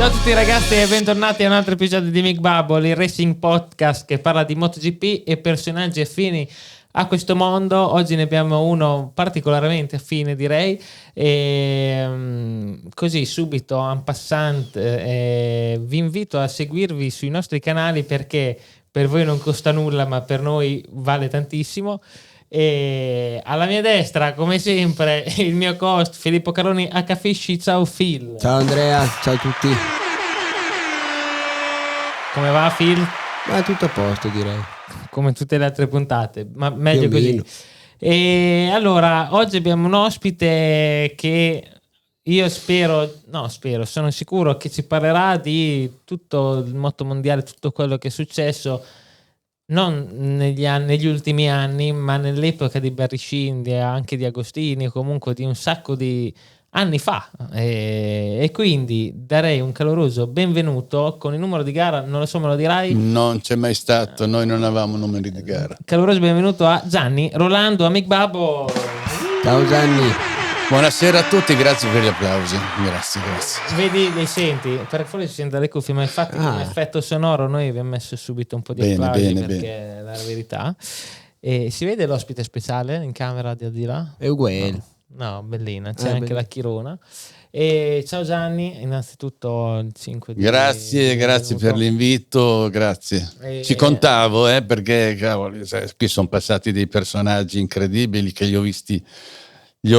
Ciao a tutti ragazzi e bentornati a un altro episodio di Mick Bubble, il racing podcast che parla di MotoGP e personaggi affini a questo mondo. Oggi ne abbiamo uno particolarmente affine, direi, e così subito en passant vi invito a seguirvi sui nostri canali perché per voi non costa nulla ma per noi vale tantissimo. E alla mia destra, come sempre, il mio host Filippo Caroni H. Fisci. Ciao Phil. Ciao Andrea, ciao a tutti. Come va Phil? Ma tutto a posto, direi. Come tutte le altre puntate, ma meglio così. E allora, oggi abbiamo un ospite che io sono sicuro che ci parlerà di tutto il moto mondiale, tutto quello che è successo non negli ultimi anni, ma nell'epoca di Berrichini, anche di Agostini, comunque di un sacco di anni fa, e quindi darei un caloroso benvenuto con il numero di gara. Non lo so, me lo dirai? Non c'è mai stato, noi non avevamo numeri di gara. Caloroso benvenuto a Gianni Rolando, Mick Bubble. Ciao Gianni. Buonasera a tutti, grazie per gli applausi. Grazie. Vedi, li senti? Per fuori si sente dalle cuffie, ma infatti come effetto sonoro noi abbiamo messo subito un po' di applausi perché è la verità. E si vede l'ospite speciale in camera di là? È uguale. No, bellina, c'è anche la Chirona. E ciao Gianni, innanzitutto il 5 di Grazie per l'invito, grazie. Ci contavo, perché cavolo, qui sono passati dei personaggi incredibili che li ho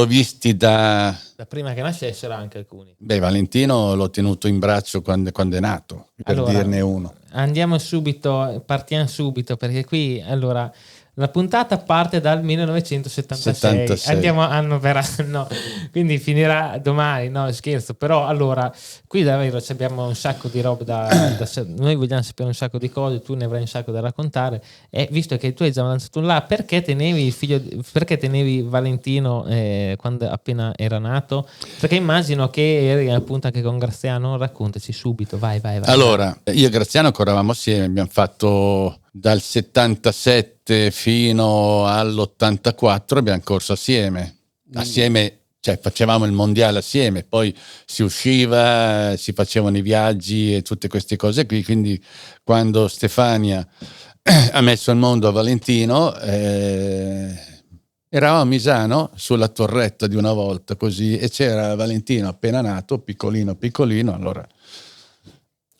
visti da prima che nascessero anche alcuni. Valentino l'ho tenuto in braccio quando è nato, per dirne uno. Partiamo subito perché qui la puntata parte dal 1976. Andiamo anno per anno, quindi finirà domani. No, scherzo, però allora qui davvero abbiamo un sacco di roba noi vogliamo sapere un sacco di cose, tu ne avrai un sacco da raccontare, e visto che tu hai già lanciato là, perché tenevi Valentino quando appena era nato? Perché immagino che eri appunto anche con Graziano. Raccontaci subito, vai. Allora, io e Graziano corravamo assieme, abbiamo fatto dal 77 fino all'84 abbiamo corso assieme, cioè facevamo il mondiale assieme, poi si usciva, si facevano i viaggi e tutte queste cose qui, quindi quando Stefania ha messo al mondo a Valentino eravamo a Misano sulla torretta di una volta così, e c'era Valentino appena nato, piccolino, allora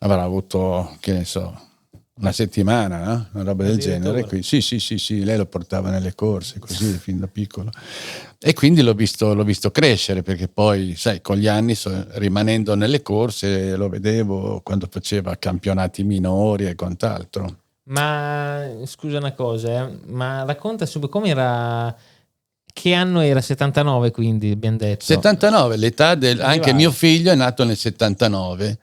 avrà avuto, che ne so, una settimana, no? Una roba del genere. Qui. Sì, lei lo portava nelle corse così fin da piccolo, e quindi l'ho visto crescere, perché poi sai, con gli anni rimanendo nelle corse lo vedevo quando faceva campionati minori e quant'altro. Ma scusa una cosa, ma racconta subito com'era. Che anno era? 79, quindi abbiamo detto 79, l'età anche mio figlio è nato nel 79.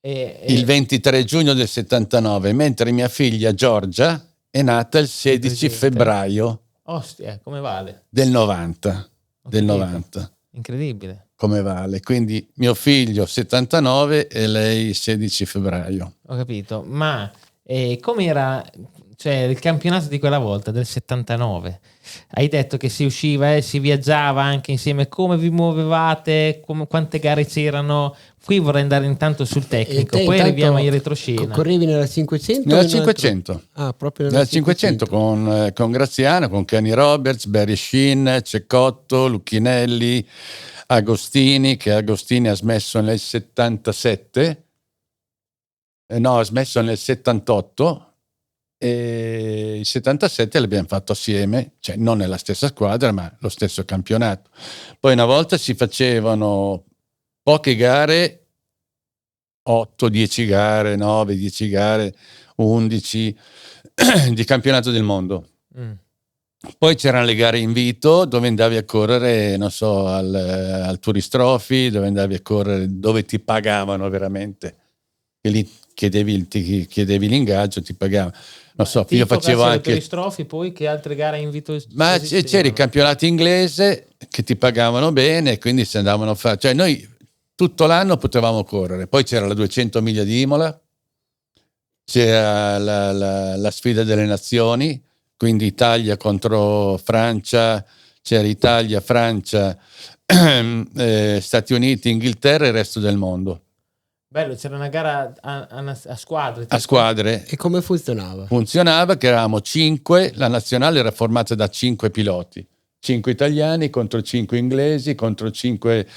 Il 23 giugno del 79, mentre mia figlia Giorgia è nata il 16 febbraio. Ostia, come vale? Del 90. Incredibile. Come vale? Quindi mio figlio 79 e lei 16 febbraio. Ho capito, ma com'era, cioè, il campionato di quella volta, del 79? Hai detto che si usciva e si viaggiava anche insieme. Come vi muovevate? Quante gare c'erano? Qui vorrei andare intanto sul tecnico, poi arriviamo in retroscena. Correvi nella 500? Nella 500. Proprio nella 500 con Graziano, con Kenny Roberts, Berrichini, Cecotto, Lucchinelli, Agostini, che Agostini ha smesso nel 77. Ha smesso nel 78. E il 77 l'abbiamo fatto assieme, cioè non nella stessa squadra ma lo stesso campionato. Poi una volta si facevano poche gare, 8, 10 gare, 9, 10 gare, 11 di campionato del mondo. Poi c'erano le gare invito dove andavi a correre, non so, al Tourist Trophy, dove andavi a correre, dove ti pagavano veramente, e lì chiedevi l'ingaggio, ti pagavano. Non so, io facevo anche Trophy, poi che altre gare invito? Ma c'era il campionato inglese che ti pagavano bene, quindi si andavano a fare, cioè noi tutto l'anno potevamo correre. Poi c'era la 200 miglia di Imola, c'era la sfida delle nazioni, quindi Italia contro Francia, c'era Italia, Francia, Stati Uniti, Inghilterra e il resto del mondo. Bello, c'era una gara a squadre. a squadre. E come funzionava? Funzionava che eravamo 5, la nazionale era formata da 5 piloti, 5 italiani contro 5 inglesi, contro 5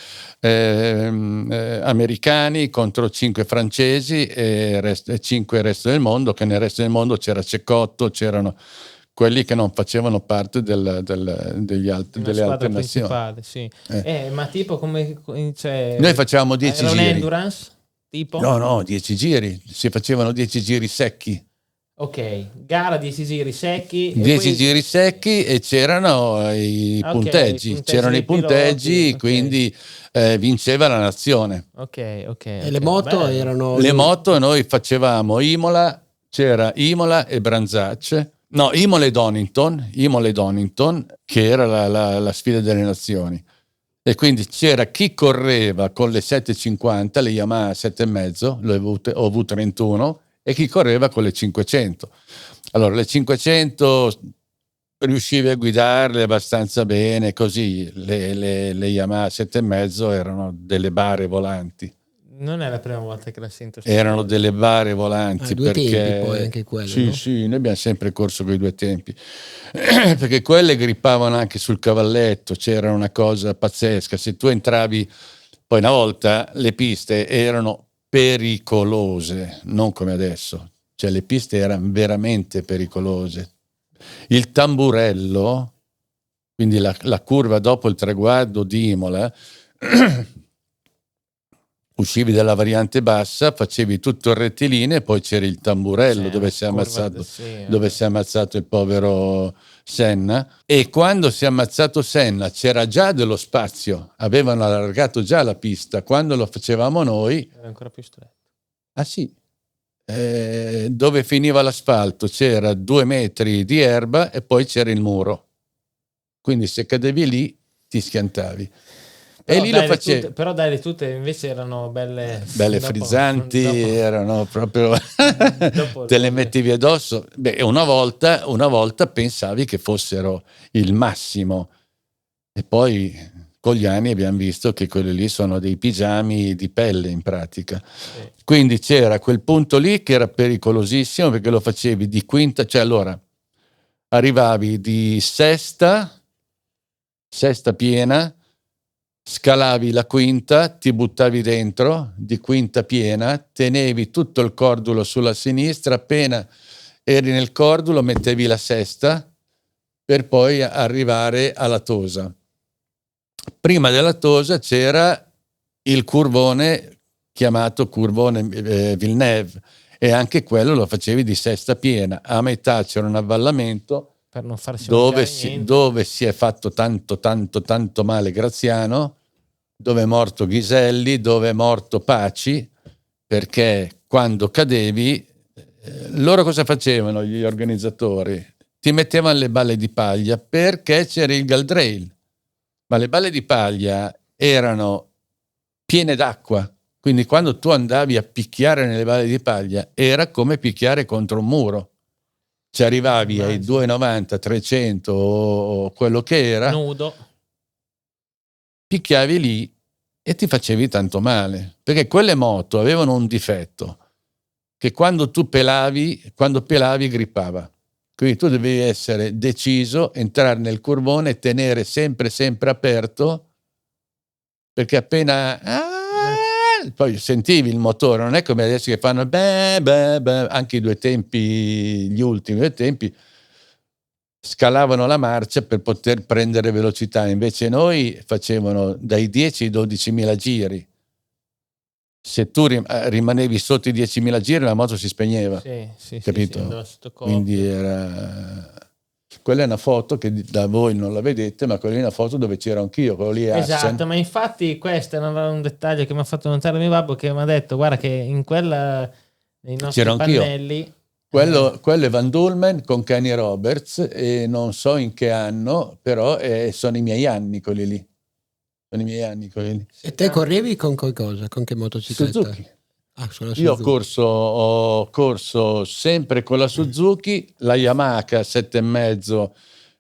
americani, contro 5 francesi e 5 il resto del mondo, che nel resto del mondo c'era Cecotto, c'erano quelli che non facevano parte delle altre nazioni. Sì. Ma tipo come... Cioè, Noi facevamo 10 era un giri. endurance? Tipo? No, 10 giri, si facevano 10 giri secchi. Ok, gara 10 giri secchi. 10 giri secchi e c'erano i punteggi. C'erano i punteggi, piloti, quindi vinceva la nazione. Ok. E le moto bello. erano... Le moto noi facevamo Imola, c'era Imola e Branzacce. No, Imola e Donington, che era la sfida delle nazioni. E quindi c'era chi correva con le 750, le Yamaha 7,5, ho avuto 31, e chi correva con le 500. Allora, le 500 riuscivi a guidarle abbastanza bene, così le Yamaha 7,5 erano delle bare volanti. Non è la prima volta che la sento. Erano delle bare volanti. Due perché tempi poi anche quello, sì, no? sì, noi abbiamo sempre corso con i 2 tempi. Perché quelle grippavano anche sul cavalletto, c'era una cosa pazzesca. Se tu entravi, poi una volta le piste erano pericolose, non come adesso, cioè le piste erano veramente pericolose. Il tamburello, quindi la curva dopo il traguardo di Imola, uscivi dalla variante bassa, facevi tutto il rettilineo e poi c'era il tamburello dove si è ammazzato il povero Senna. E quando si è ammazzato Senna c'era già dello spazio, avevano allargato già la pista. Quando lo facevamo noi era ancora più stretto. Ah sì, dove finiva l'asfalto c'era 2 metri di erba e poi c'era il muro. Quindi se cadevi lì ti schiantavi. Però e lì lo facevi. Però dai, le tute invece erano belle Frizzanti, erano proprio te le mettevi addosso. Beh, una volta pensavi che fossero il massimo e poi con gli anni abbiamo visto che quelli lì sono dei pigiami di pelle in pratica. Sì. Quindi c'era quel punto lì che era pericolosissimo perché lo facevi di quinta, cioè allora arrivavi di sesta piena, scalavi la quinta, ti buttavi dentro di quinta piena, tenevi tutto il cordulo sulla sinistra, appena eri nel cordulo mettevi la sesta per poi arrivare alla Tosa. Prima della Tosa c'era il curvone chiamato curvone Villeneuve e anche quello lo facevi di sesta piena. A metà c'era un avvallamento per non farsi dove si è fatto tanto male Graziano, dove è morto Ghiselli, dove è morto Paci, perché quando cadevi loro cosa facevano gli organizzatori? Ti mettevano le balle di paglia perché c'era il guardrail, ma le balle di paglia erano piene d'acqua, quindi quando tu andavi a picchiare nelle balle di paglia era come picchiare contro un muro. Ci arrivavi ai 2,90, 300 o quello che era, nudo, picchiavi lì e ti facevi tanto male, perché quelle moto avevano un difetto, che quando pelavi grippava. Quindi tu dovevi essere deciso, entrare nel curvone, tenere sempre aperto, perché appena poi sentivi il motore, non è come adesso che fanno anche gli ultimi 2 tempi scalavano la marcia per poter prendere velocità, invece noi facevano dai 10 ai 12.000 giri. Se tu rimanevi sotto i 10.000 giri la moto si spegneva, capito? Sì, quindi quella è una foto che da voi non la vedete, ma quella è una foto dove c'ero anch'io, quello lì è esatto, Assen. ma infatti questo è un dettaglio che mi ha fatto notare mio babbo, che mi ha detto guarda che in quella nei nostri c'ero anch'io. pannelli Quello è Van Dulmen con Kenny Roberts e non so in che anno, però sono i miei anni quelli lì. E te correvi con cosa? Con che motocicletta? Suzuki. Suzuki. Io ho corso sempre con la Suzuki, la Yamaha 7,5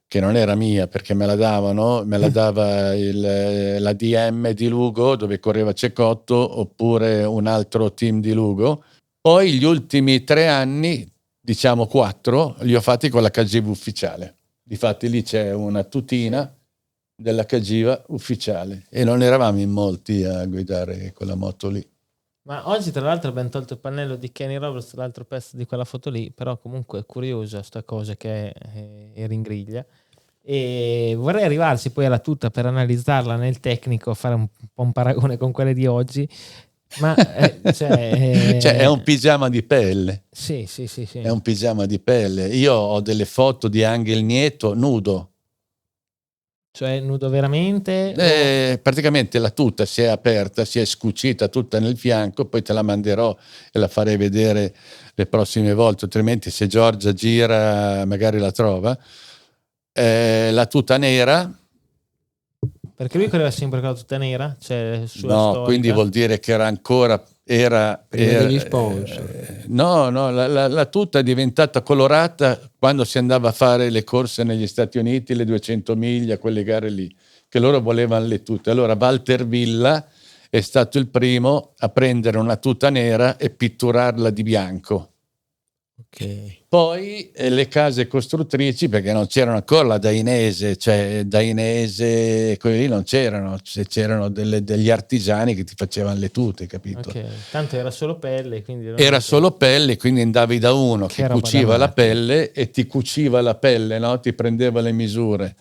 che non era mia perché me la davano, me la dava la DM di Lugo dove correva Cecotto, oppure un altro team di Lugo. Poi gli ultimi 3 anni, diciamo 4, li ho fatti con la Cagiva ufficiale. Difatti lì c'è una tutina della Cagiva ufficiale e non eravamo in molti a guidare quella moto lì. Ma oggi tra l'altro abbiamo tolto il pannello di Kenny Roberts, l'altro pezzo di quella foto lì, però comunque è curiosa sta cosa che era in griglia, e vorrei arrivarsi poi alla tuta per analizzarla nel tecnico, fare un po' un paragone con quelle di oggi, ma cioè è un pigiama di pelle. Sì. È un pigiama di pelle. Io ho delle foto di Angel Nieto nudo. Cioè nudo veramente? Praticamente la tuta si è aperta, si è scucita tutta nel fianco, poi te la manderò e la farei vedere le prossime volte, altrimenti se Giorgia gira magari la trova. La tuta nera. Perché lui correva sempre con la tuta nera? Cioè, no, quindi vuol dire che era ancora... Prima degli sponsor. No, la tuta è diventata colorata quando si andava a fare le corse negli Stati Uniti, le 200 miglia, quelle gare lì, che loro volevano le tute. Allora Walter Villa è stato il primo a prendere una tuta nera e pitturarla di bianco. Okay. Poi le case costruttrici, perché non c'erano ancora la Dainese, cioè Dainese, quelli lì non c'erano, c'erano degli artigiani che ti facevano le tute, capito? Okay. Tanto era solo pelle, quindi era solo pelle, quindi andavi da uno che cuciva la pelle e ti cuciva la pelle, no? Ti prendeva le misure.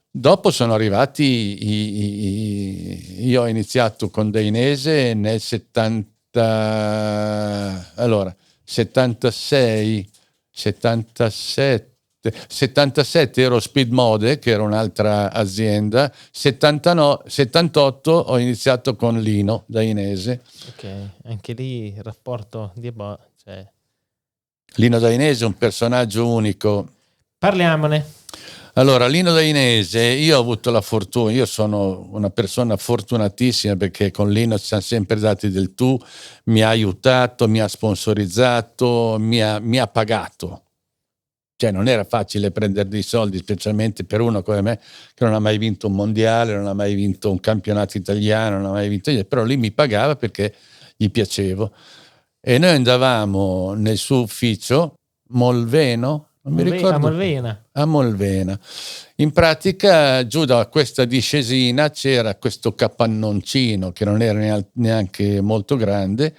Dopo sono arrivati io ho iniziato con Dainese nel 76, 77 ero Speed Mode, che era un'altra azienda. 78 ho iniziato con Lino Dainese. Ok, anche lì il rapporto di Lino Dainese è un personaggio unico. Parliamone. Allora, Lino Dainese, io ho avuto la fortuna, io sono una persona fortunatissima perché con Lino ci siamo sempre dati del tu, mi ha aiutato, mi ha sponsorizzato, mi ha pagato. Cioè non era facile prendere dei soldi, specialmente per uno come me che non ha mai vinto un mondiale, non ha mai vinto un campionato italiano, non ha mai vinto niente, però lui mi pagava perché gli piacevo. E noi andavamo nel suo ufficio, Molveno, non mi ricordo. A Molvena. In pratica giù da questa discesina c'era questo capannoncino che non era neanche molto grande,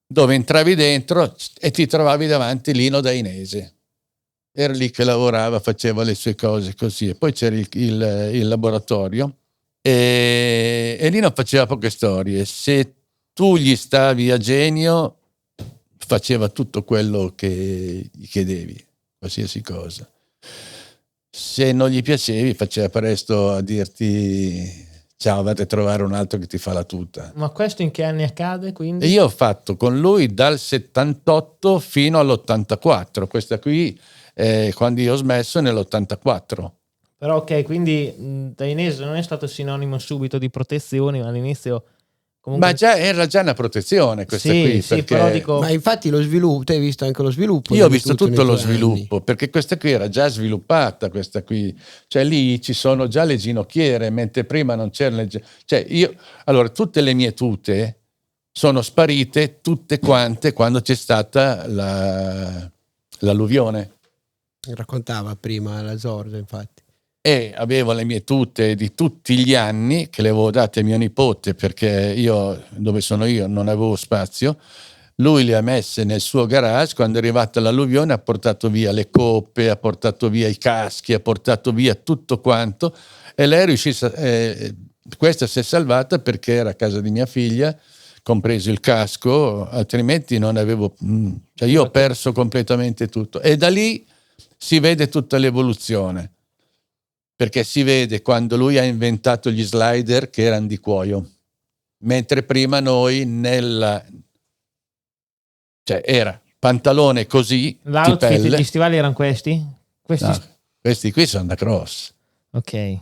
dove entravi dentro e ti trovavi davanti Lino Dainese. Era lì che lavorava, faceva le sue cose così. E poi c'era il laboratorio e Lino faceva poche storie. Se tu gli stavi a genio, faceva tutto quello che gli chiedevi, qualsiasi cosa. Se non gli piacevi, faceva presto a dirti ciao, vado a trovare un altro che ti fa la tuta. Ma questo in che anni accade, quindi? E io ho fatto con lui dal 78 fino all'84. Questa qui quando io ho smesso nell'84. Però ok, quindi Dainese non è stato sinonimo subito di protezioni, ma all'inizio comunque... Ma era già una protezione questa qui. Sì, perché... però dico... Ma infatti lo sviluppo, te hai visto anche lo sviluppo? Io ho visto tutto lo sviluppo, anni. Perché questa qui era già sviluppata, questa qui. Cioè lì ci sono già le ginocchiere, mentre prima non c'erano allora tutte le mie tute sono sparite tutte quante quando c'è stata l'alluvione. Raccontava prima la Giorgia, infatti. E avevo le mie tute di tutti gli anni che le avevo date a mio nipote perché io, dove sono io, non avevo spazio. Lui le ha messe nel suo garage. Quando è arrivata l'alluvione ha portato via le coppe, ha portato via i caschi, ha portato via tutto quanto e lei è riuscita, questa si è salvata perché era a casa di mia figlia, compreso il casco, altrimenti non avevo, cioè io ho perso completamente tutto. E da lì si vede tutta l'evoluzione, perché si vede quando lui ha inventato gli slider che erano di cuoio, mentre prima noi cioè era pantalone così, l'outfit, gli stivali erano questi? Questi qui sono da cross. Ok,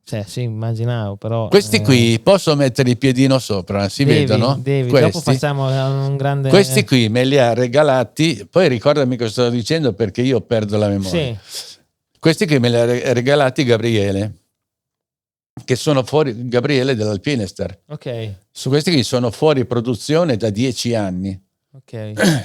cioè sì, immaginavo, però questi qui posso mettere il piedino sopra, si vedono? Devi. Questi, dopo facciamo un grande... Questi qui me li ha regalati, poi ricordami cosa stavo dicendo perché io perdo la memoria. Sì. Questi che me li ha regalati Gabriele, che sono fuori, Gabriele dell'Alpinestar. Ok. Su questi che sono fuori produzione da 10 anni. Ok.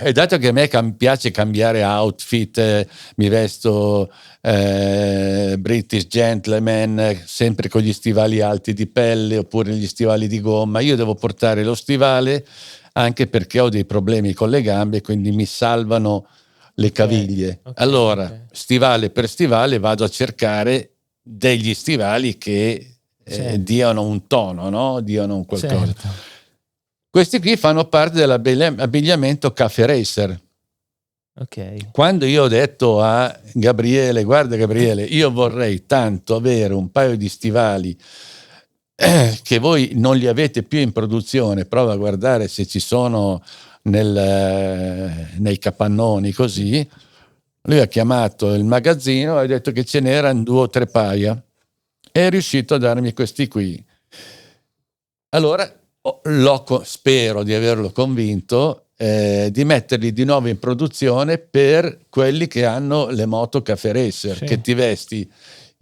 E dato che a me piace cambiare outfit, mi vesto British gentleman, sempre con gli stivali alti di pelle oppure gli stivali di gomma, io devo portare lo stivale anche perché ho dei problemi con le gambe, quindi mi salvano le caviglie. Allora, stivale per stivale vado a cercare degli stivali che diano un tono, no? Diano un qualcosa. Certo. Questi qui fanno parte dell'abbigliamento Cafe Racer. Ok. Quando io ho detto a Gabriele, guarda Gabriele, io vorrei tanto avere un paio di stivali che voi non li avete più in produzione, prova a guardare se ci sono nei capannoni così. Lui ha chiamato il magazzino e ha detto che ce n'erano 2 o 3 paia e è riuscito a darmi questi qui. Allora spero di averlo convinto di metterli di nuovo in produzione per quelli che hanno le moto Cafe Racer, che ti vesti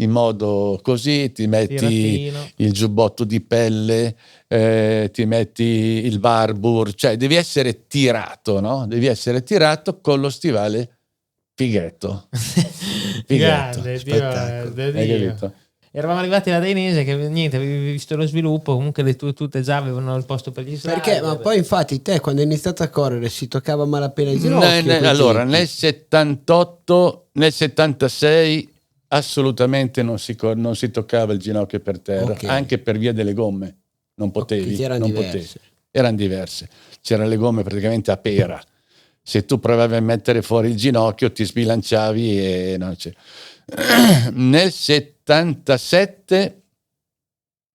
in modo così, ti metti tiratino, il giubbotto di pelle, ti metti il barbur, cioè devi essere tirato, no? Devi essere tirato con lo stivale fighetto. Grande, hai capito? Eravamo arrivati alla Dainese che niente, avevi visto lo sviluppo, comunque le tue tutte già avevano il posto per gli slide. Perché? Ma poi infatti te quando hai iniziato a correre si toccava malapena i ginocchi. Allora, nel 78, nel 76 assolutamente non si toccava il ginocchio per terra, anche per via delle gomme. Non potevi, non potevi. Erano diverse. C'erano le gomme praticamente a pera. Se tu provavi a mettere fuori il ginocchio ti sbilanciavi e non c'è. Nel 77,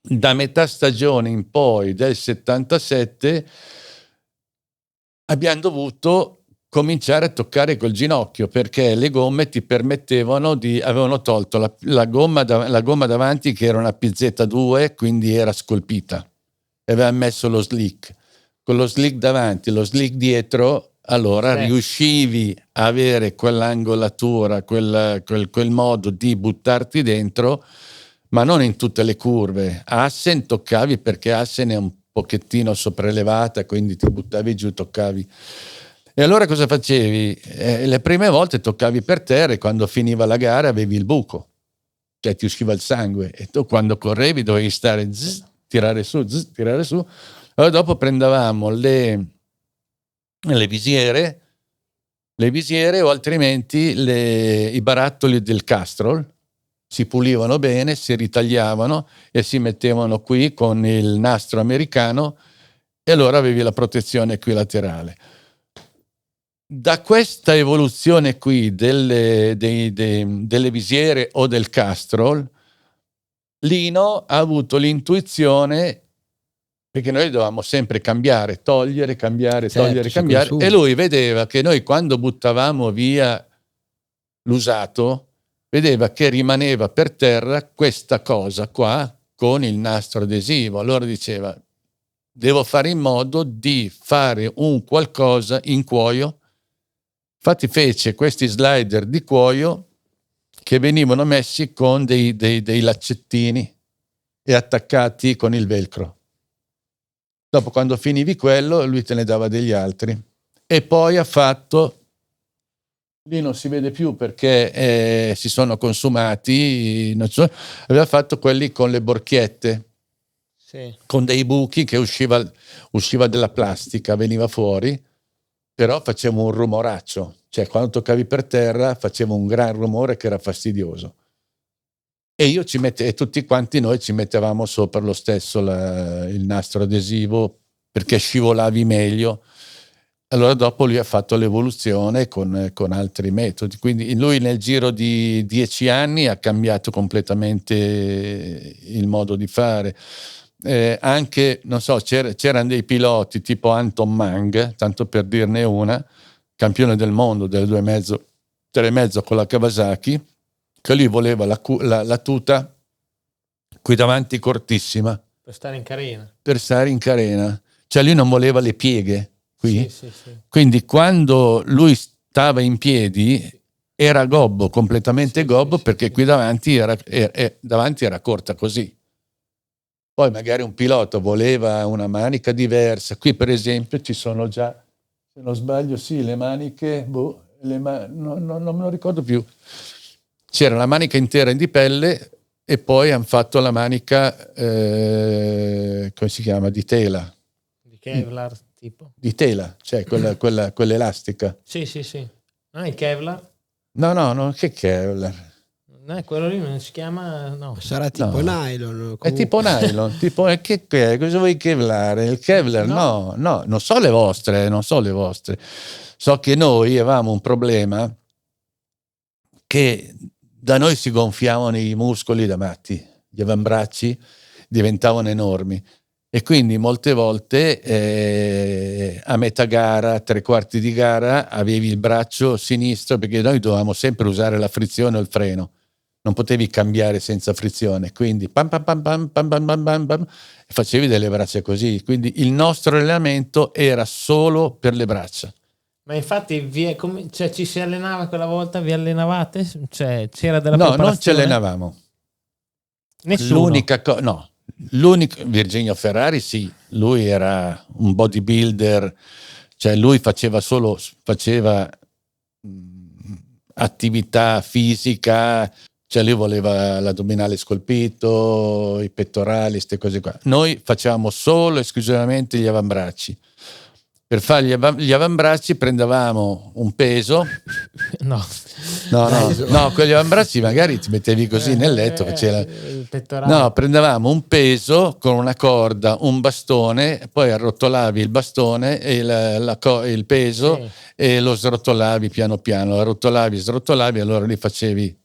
da metà stagione in poi del 77, abbiamo dovuto cominciare a toccare col ginocchio perché le gomme ti permettevano avevano tolto la gomma davanti che era una PZ2, quindi era scolpita, e avevano messo lo slick. Con lo slick davanti, lo slick dietro, allora riuscivi a avere quell'angolatura, quel modo di buttarti dentro, ma non in tutte le curve. Assen toccavi perché Assen è un pochettino sopraelevata, quindi ti buttavi giù, toccavi. E allora cosa facevi? Le prime volte toccavi per terra e quando finiva la gara avevi il buco, cioè ti usciva il sangue, e tu quando correvi dovevi stare tirare su. Allora dopo prendevamo le visiere o altrimenti i barattoli del Castrol, si pulivano bene, si ritagliavano e si mettevano qui con il nastro americano e allora avevi la protezione qui laterale. Da questa evoluzione qui delle visiere o del Castrol, Lino ha avuto l'intuizione, perché noi dovevamo sempre cambiare, togliere, cambiare, e lui vedeva che noi quando buttavamo via l'usato, vedeva che rimaneva per terra questa cosa qua con il nastro adesivo. Allora diceva, devo fare in modo di fare un qualcosa in cuoio. Infatti fece questi slider di cuoio che venivano messi con dei laccettini e attaccati con il velcro. Dopo, quando finivi quello, lui te ne dava degli altri. E poi ha fatto, lì non si vede più perché si sono consumati, aveva fatto quelli con le borchiette, con dei buchi che usciva della plastica, veniva fuori, però faceva un rumoraccio. Cioè, quando toccavi per terra faceva un gran rumore che era fastidioso. E io e tutti quanti noi ci mettevamo sopra lo stesso il nastro adesivo perché scivolavi meglio. Allora dopo lui ha fatto l'evoluzione con altri metodi, quindi lui nel giro di 10 anni ha cambiato completamente il modo di fare. Anche, non so, c'erano dei piloti tipo Anton Mang, tanto per dirne una, campione del mondo delle 2,5, 3,5 con la Kawasaki, che lui voleva la tuta qui davanti cortissima. Per stare in carena. Cioè lui non voleva le pieghe qui. Sì. Quindi quando lui stava in piedi, era gobbo, completamente gobbo, perché qui davanti era corta così. Poi magari un pilota voleva una manica diversa. Qui per esempio ci sono già, se non sbaglio, sì, le maniche, non me lo ricordo più. C'era la manica intera di pelle e poi hanno fatto la manica, come si chiama, di tela. Di Kevlar, tipo? Di tela, cioè quella elastica. Sì. Ah, il Kevlar? No, che Kevlar? Quello lì non si chiama, no. Sarà tipo nylon. Comunque. È tipo nylon, cosa vuoi Kevlar? Il Kevlar? No, non so le vostre. So che noi avevamo un problema che da noi si gonfiavano i muscoli da matti, gli avambracci diventavano enormi e quindi molte volte a metà gara, 3/4 di gara, avevi il braccio sinistro, perché noi dovevamo sempre usare la frizione o il freno. Non potevi cambiare senza frizione, quindi pam pam pam pam pam pam pam pam pam, e facevi delle braccia così. Quindi il nostro allenamento era solo per le braccia. Ma infatti ci si allenava quella volta, vi allenavate? Cioè c'era della preparazione? No, non ci allenavamo. Nessuno? L'unico Virginio Ferrari sì, lui era un bodybuilder, cioè lui faceva attività fisica. Cioè lui voleva l'addominale scolpito, i pettorali, queste cose qua. Noi facevamo solo esclusivamente gli avambracci. Per fare gli avambracci prendevamo un peso. No, con gli avambracci magari ti mettevi così nel letto. Prendevamo un peso con una corda, un bastone, poi arrotolavi il bastone e il peso, sì, e lo srotolavi piano piano. Srotolavi, allora lì facevi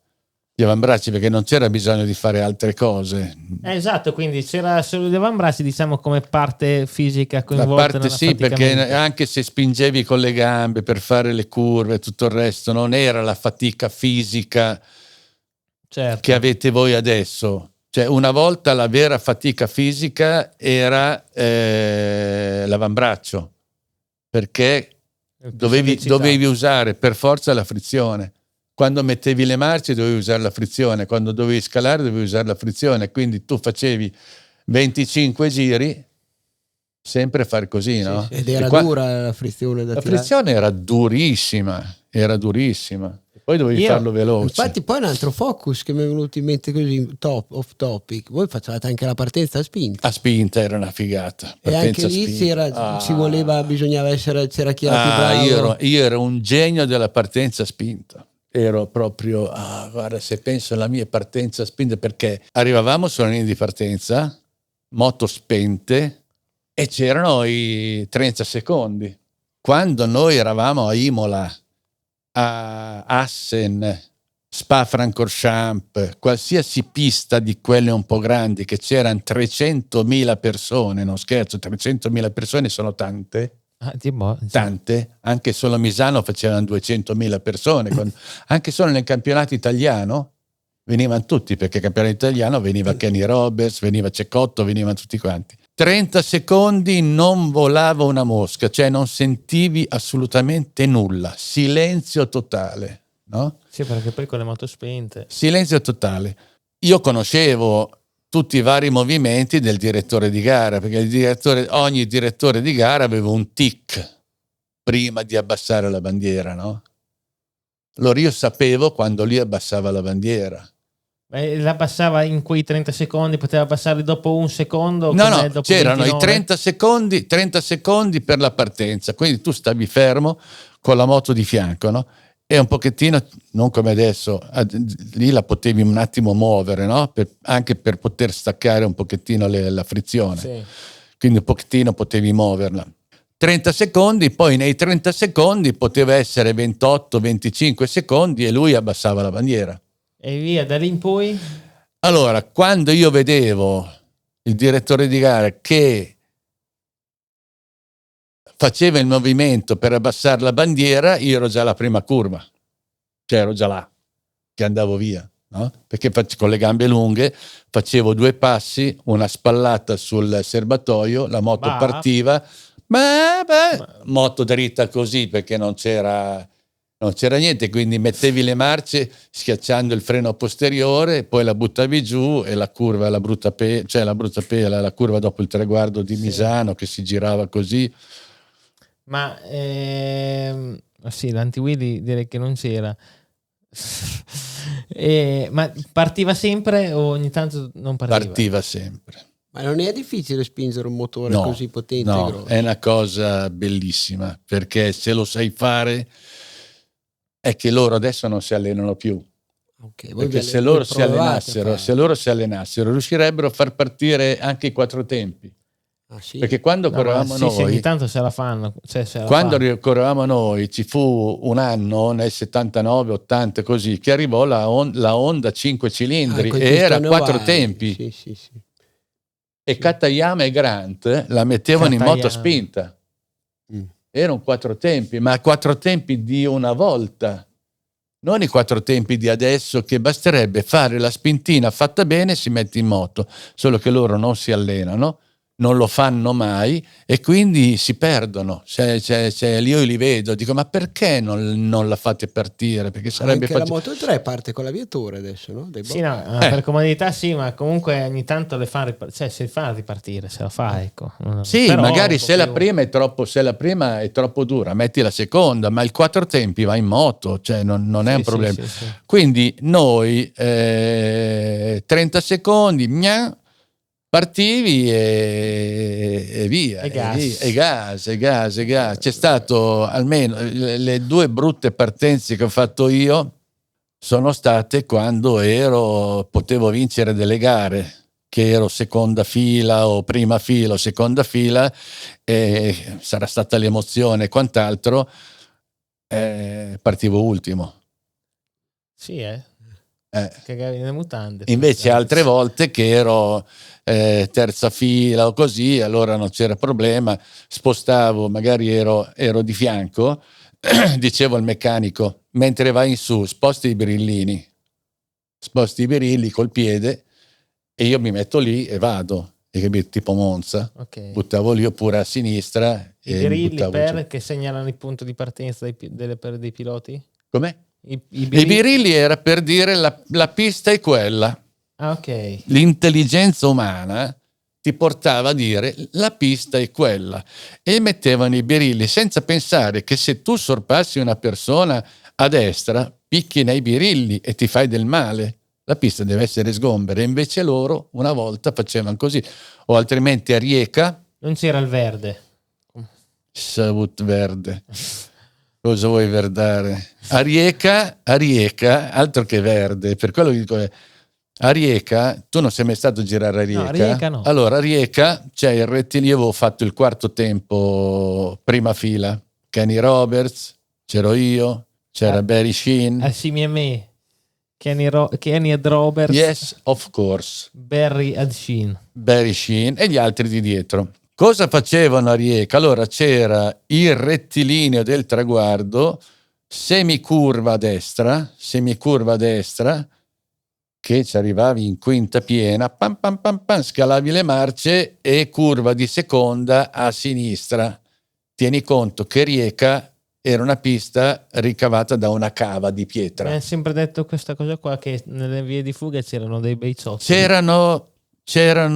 gli avambracci, perché non c'era bisogno di fare altre cose. Esatto, quindi c'era solo gli avambracci, diciamo, come parte fisica coinvolta. La parte sì, perché anche se spingevi con le gambe per fare le curve e tutto il resto, non era la fatica fisica, certo, che avete voi adesso. Cioè, una volta la vera fatica fisica era l'avambraccio, perché dovevi usare per forza la frizione. Quando mettevi le marce dovevi usare la frizione, quando dovevi scalare dovevi usare la frizione, quindi tu facevi 25 giri, sempre fare così, no? Sì. Ed era dura la frizione da tirare. La frizione era durissima. Poi dovevi farlo veloce. Infatti poi un altro focus che mi è venuto in mente così, off topic, voi facevate anche la partenza a spinta. A spinta era una figata. E anche lì bisognava essere, c'era chi era più bravo. Io ero un genio della partenza a spinta. Ero proprio, guarda, se penso alla mia partenza a spinta, perché arrivavamo sulla linea di partenza, moto spente, e c'erano i 30 secondi. Quando noi eravamo a Imola, a Assen, Spa-Francorchamps, qualsiasi pista di quelle un po' grandi, che c'erano 300.000 persone, non scherzo, 300.000 persone sono tante. Tante, anche solo a Misano facevano 200.000 persone, anche solo nel campionato italiano venivano tutti, perché il campionato italiano veniva Kenny Roberts, veniva Cecotto, venivano tutti quanti. 30 secondi non volava una mosca, cioè non sentivi assolutamente nulla, silenzio totale, no? Sì, perché poi con le moto spente. Silenzio totale. Io conoscevo tutti i vari movimenti del direttore di gara, perché ogni direttore di gara aveva un tic prima di abbassare la bandiera, no? Allora io sapevo quando lui abbassava la bandiera. La abbassava in quei 30 secondi, poteva abbassarli dopo un secondo? No, c'erano 29? I 30 secondi per la partenza, quindi tu stavi fermo con la moto di fianco, no? E un pochettino, non come adesso, lì la potevi un attimo muovere, no? Anche per poter staccare un pochettino la frizione. Sì. Quindi un pochettino potevi muoverla. 30 secondi, poi nei 30 secondi poteva essere 28-25 secondi e lui abbassava la bandiera. E via, da lì in poi? Allora, quando io vedevo il direttore di gara che faceva il movimento per abbassare la bandiera, io ero già alla prima curva, cioè ero già là, che andavo via, no? Perché con le gambe lunghe facevo 2 passi, una spallata sul serbatoio, la moto partiva, moto dritta così, perché non c'era non c'era niente, quindi mettevi le marce schiacciando il freno posteriore, poi la buttavi giù e la curva, la brutta pela, la curva dopo il traguardo di Misano che si girava così. Ma sì, l'anti-wheelie direi che non c'era. Ma partiva sempre o ogni tanto non partiva? Partiva sempre. Ma non è difficile spingere un motore No, così potente? no, e grosso? è una cosa bellissima, perché se lo sai fare è che loro adesso non si allenano più. Okay, voi Perché se loro si allenassero, riuscirebbero a far partire anche i quattro tempi. Ah, sì? Perché quando correvamo sì, noi, sì, ogni tanto se la fanno. Cioè, correvamo noi, ci fu un anno nel 79-80 così che arrivò la Honda 5 cilindri con e era pistone quattro ovali. tempi. Sì. E Katayama e Grant la mettevano in moto spinta. Erano quattro tempi, ma quattro tempi di una volta, non i quattro tempi di adesso, che basterebbe fare la spintina fatta bene e si mette in moto, solo che loro non si allenano, non lo fanno mai e quindi si perdono. Io li vedo, dico ma perché non la fate partire? Perché sarebbe anche la Moto 3 parte con l'aviatore adesso, no? Sì, no, per comodità sì, ma comunque ogni tanto le fa si fa ripartire, se la fa, ecco. Sì, però magari se la prima è troppo dura, metti la seconda, ma il quattro tempi va in moto, cioè non è un problema. Sì. Quindi noi 30 secondi, partivi e via, e gas. C'è stato almeno le due brutte partenze che ho fatto io sono state quando potevo vincere delle gare, che ero seconda fila o prima fila o seconda fila, e sarà stata l'emozione e quant'altro, partivo ultimo. Sì, cagavi nelle mutande. Invece altre volte che ero terza fila o così, allora non c'era problema, spostavo, magari ero di fianco, dicevo al meccanico, mentre vai in su sposti i birilli col piede e io mi metto lì e vado, tipo Monza, buttavo lì, oppure a sinistra. I birilli che segnalano il punto di partenza dei piloti? Com'è? I birilli era per dire la pista è quella. Ah, ok. L'intelligenza umana ti portava a dire la pista è quella e mettevano i birilli senza pensare che se tu sorpassi una persona a destra picchi nei birilli e ti fai del male. La pista deve essere sgombera, invece loro una volta facevano così, o altrimenti a Rijeka non c'era il verde. Savut verde. Cosa vuoi verdare? A Rijeka, altro che verde, per quello che dico, a Rijeka, tu non sei mai stato a girare a Rijeka? No, a Rijeka no. Allora, a Rijeka c'è il rettilineo, avevo fatto il quarto tempo, prima fila, Kenny Roberts, c'ero io, c'era Barry Sheen. Assieme a me, Kenny Ed Roberts. Yes, of course. Barry Sheen E gli altri di dietro. Cosa facevano a Rijeka? Allora c'era il rettilineo del traguardo, semicurva a destra, che ci arrivavi in quinta piena, pam, scalavi le marce e curva di seconda a sinistra. Tieni conto che Rijeka era una pista ricavata da una cava di pietra. Mi ha sempre detto questa cosa qua, che nelle vie di fuga c'erano dei bei zozzi. C'erano c'era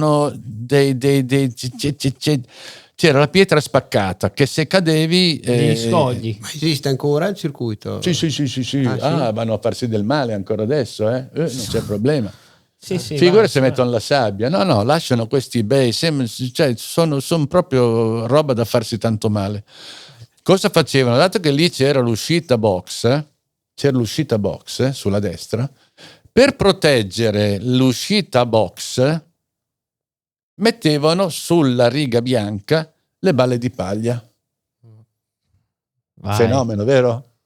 la pietra spaccata che se cadevi gli scogli. Ma esiste ancora il circuito? Sì. Vanno a farsi del male ancora adesso, non c'è problema. Sì, Figura se mettono la sabbia. No, lasciano questi bei, sono proprio roba da farsi tanto male. Cosa facevano? Dato che lì c'era l'uscita box sulla destra, per proteggere l'uscita box mettevano sulla riga bianca le balle di paglia. Vai. Fenomeno, vero?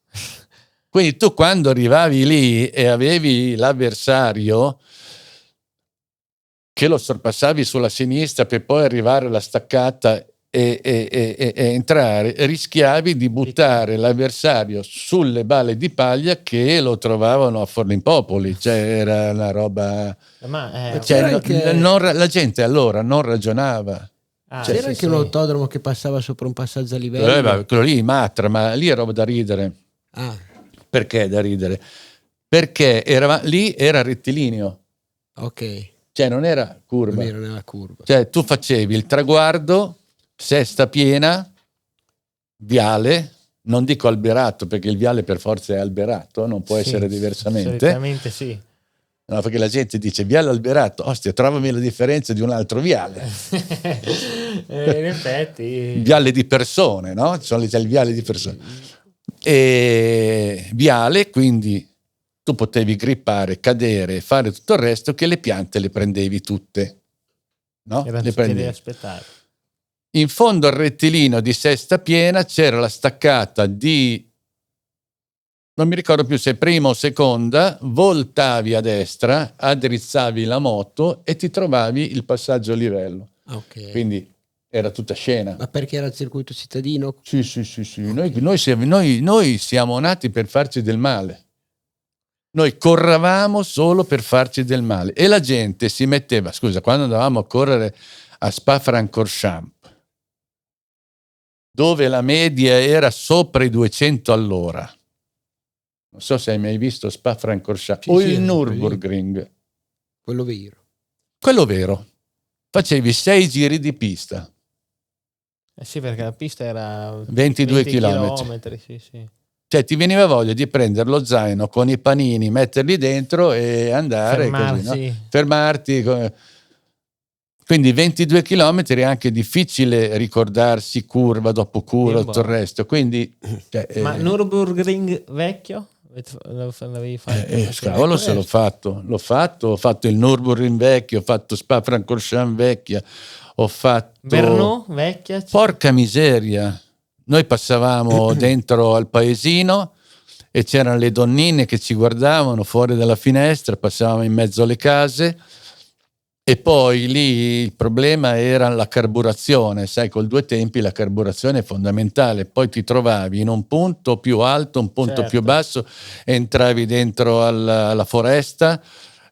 Quindi tu quando arrivavi lì e avevi l'avversario che lo sorpassavi sulla sinistra per poi arrivare alla staccata e entrare, rischiavi di buttare l'avversario sulle balle di paglia che lo trovavano a Forlimpopoli, cioè era una roba. La gente allora non ragionava. C'era anche un autodromo che passava sopra un passaggio a livello. Quello lì Matra, ma lì è roba da ridere. Perché è da ridere? Perché lì era rettilineo. Ok. Cioè non era curva. Non era nella curva. Cioè tu facevi il traguardo, sesta piena, viale, non dico alberato perché il viale per forza è alberato, non può essere diversamente. Solitamente sì. No, perché la gente dice viale alberato, ostia, trovami la differenza di un altro viale. In effetti. Viale di persone, no? C'è il viale di persone. E viale, quindi tu potevi grippare, cadere, fare tutto il resto, che le piante le prendevi tutte. No? Era Le tutte lì prendevi. a aspettare. In fondo al rettilineo di sesta piena c'era la staccata di, non mi ricordo più se prima o seconda, voltavi a destra, addrizzavi la moto e ti trovavi il passaggio a livello. Ok. Quindi era tutta scena. Ma perché era il circuito cittadino? Sì. Noi siamo nati per farci del male. Noi corravamo solo per farci del male. E la gente si metteva, scusa, quando andavamo a correre a Spa-Francorchamps, dove la media era sopra i 200 all'ora. Non so se hai mai visto Spa-Francorchamps o il Nürburgring. Quello vero. Quello vero. Facevi 6 giri di pista. Sì, perché la pista era 22 20 chilometri. Sì. Cioè ti veniva voglia di prendere lo zaino con i panini, metterli dentro e andare così, no? Fermarti. Quindi 22 chilometri è anche difficile ricordarsi curva dopo curva, tutto il resto. Quindi, ma Nürburgring vecchio? L'avevi fatto? Cavolo, se l'ho fatto. Ho fatto il Nürburgring vecchio, ho fatto Spa-Francorchamps vecchia, ho fatto... Brno vecchia? Porca miseria! Noi passavamo dentro al paesino e c'erano le donnine che ci guardavano fuori dalla finestra, passavamo in mezzo alle case e poi lì il problema era la carburazione, sai, col due tempi la carburazione è fondamentale, poi ti trovavi in un punto più alto, un punto più basso, entravi dentro alla foresta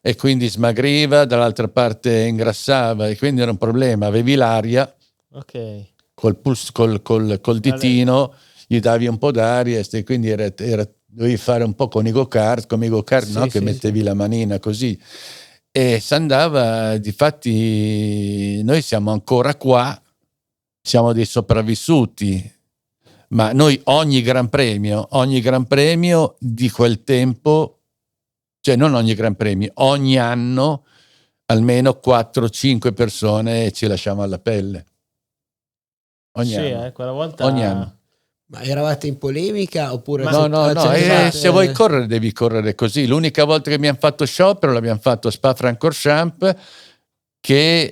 e quindi smagriva, dall'altra parte ingrassava e quindi era un problema, avevi l'aria. Ok. Col ditino gli davi un po' d'aria e quindi dovevi fare un po' con i go-kart, no? Che mettevi la manina così e si andava. Difatti noi siamo ancora qua, siamo dei sopravvissuti, ma noi ogni gran premio di quel tempo, cioè non ogni gran premio, ogni anno almeno 4-5 persone ci lasciamo alla pelle. Ogni anno. Quella volta... Ogni anno. Ma eravate in polemica oppure... No, se vuoi correre devi correre così. L'unica volta che abbiamo fatto sciopero l'abbiamo fatto a Spa-Francorchamps, che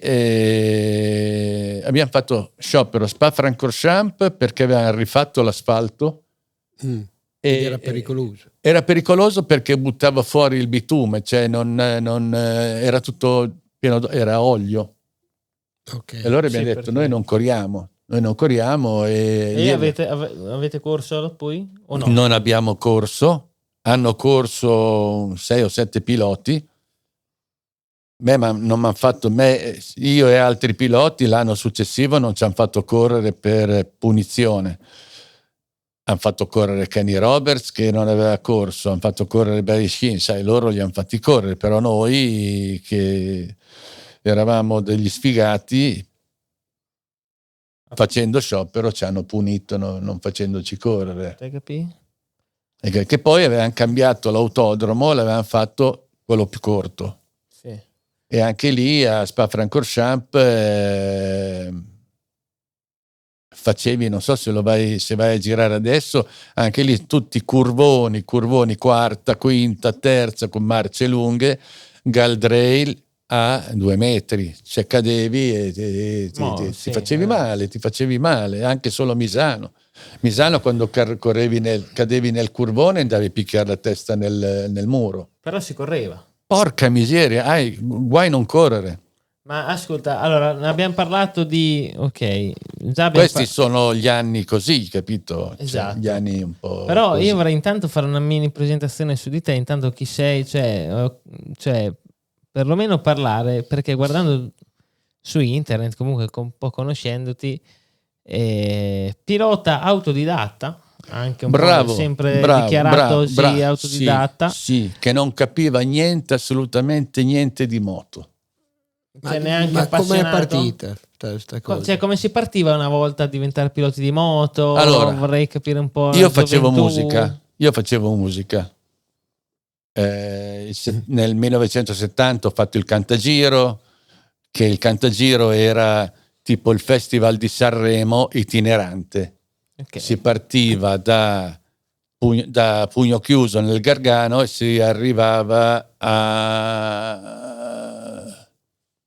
abbiamo fatto sciopero a Spa-Francorchamps perché avevano rifatto l'asfalto. Era pericoloso. Era pericoloso perché buttava fuori il bitume, cioè non era tutto pieno, era olio. Okay. E allora abbiamo detto noi non corriamo e avete corso poi o no? Non abbiamo corso, hanno corso 6 o 7 piloti. Io e altri piloti l'anno successivo non ci hanno fatto correre per punizione. Hanno fatto correre Kenny Roberts che non aveva corso, hanno fatto correre Barry Sheen, sai, loro li hanno fatti correre, però noi che eravamo degli sfigati facendo sciopero ci hanno punito non facendoci correre. Hai capito? Che poi avevano cambiato l'autodromo, l'avevano fatto quello più corto. Sì. E anche lì a Spa-Francorchamps facevi, non so se vai a girare adesso, anche lì tutti curvoni, quarta, quinta, terza, con marce lunghe, guardrail a 2 metri, cioè cadevi e ti facevi male, anche solo Misano quando cadevi nel curvone andavi a picchiare la testa nel muro. Però si correva. Porca miseria, guai non correre. Ma ascolta, allora ne abbiamo parlato di questi sono gli anni così, capito? Esatto. Cioè, gli anni un po'. Però così. io vorrei intanto fare una mini presentazione su di te, intanto chi sei, cioè perlomeno parlare, perché guardando su internet, comunque un po' conoscendoti, pilota autodidatta, Anche un po' sempre dichiarato autodidatta. Sì, che non capiva niente, assolutamente niente di moto. Cioè, neanche ma come è appassionato? partita sta cosa? Cioè, come si partiva una volta a diventare piloti di moto? Allora, vorrei capire un po'. Io facevo musica. Nel 1970 ho fatto il Cantagiro, che il Cantagiro era tipo il Festival di Sanremo itinerante. Okay. Si partiva da Pugno Chiuso nel Gargano e si arrivava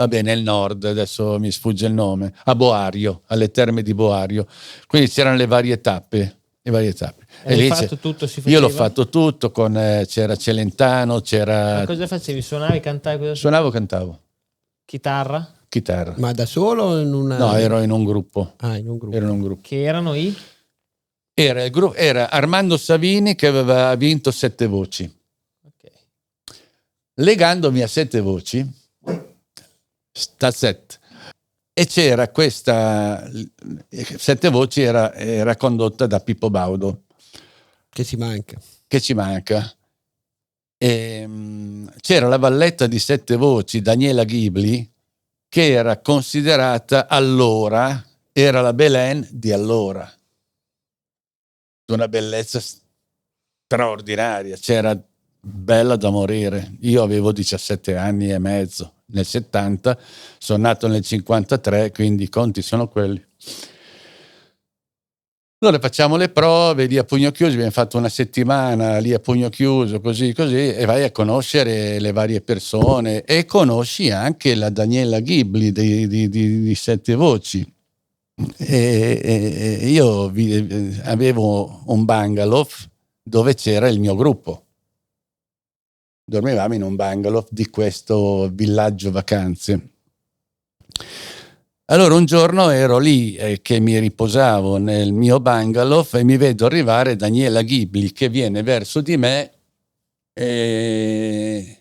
nel nord, adesso mi sfugge il nome, a Boario, alle terme di Boario. Quindi c'erano le varie tappe. E lì fatto tutto, si faceva? Io l'ho fatto tutto, c'era Celentano, c'era... Ma cosa facevi? Suonavi, cantavi? Suonavo, cantavo. Chitarra? Ma da solo o in una... No, ero in un gruppo. In un gruppo. Ero in un gruppo. Che erano Era Armando Savini che aveva vinto 7 voci. Okay. Legandomi a 7 voci, e c'era questa 7 voci era condotta da Pippo Baudo, che ci manca. E c'era la valletta di 7 voci, Daniela Ghibli, che era considerata allora, era la Belen di allora, una bellezza straordinaria, c'era bella da morire. Io avevo 17 anni e mezzo nel 70, sono nato nel 53, quindi i conti sono quelli. Allora facciamo le prove lì a Pugno Chiuso, abbiamo fatto una settimana lì a Pugno Chiuso, così, e vai a conoscere le varie persone e conosci anche la Daniela Ghibli di 7 voci. E io avevo un bungalow dove c'era il mio gruppo. Dormivamo in un bungalow di questo villaggio vacanze. Allora un giorno ero lì che mi riposavo nel mio bungalow e mi vedo arrivare Daniela Ghibli che viene verso di me e...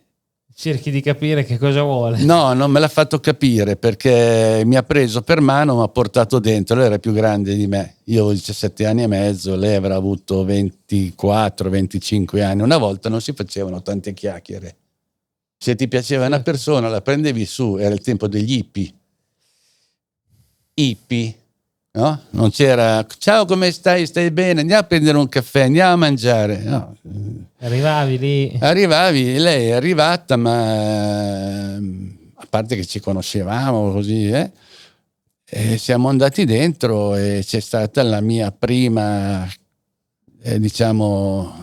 Cerchi di capire che cosa vuole. No, non me l'ha fatto capire perché mi ha preso per mano, mi ha portato dentro. Lei era più grande di me, io avevo 17 anni e mezzo, lei avrà avuto 24-25 anni. Una volta non si facevano tante chiacchiere. Se ti piaceva una persona la prendevi su, era il tempo degli hippie, no? Non c'era ciao come stai bene, andiamo a prendere un caffè, andiamo a mangiare, no. Arrivavi lì, lei è arrivata, ma a parte che ci conoscevamo così, e siamo andati dentro e c'è stata la mia prima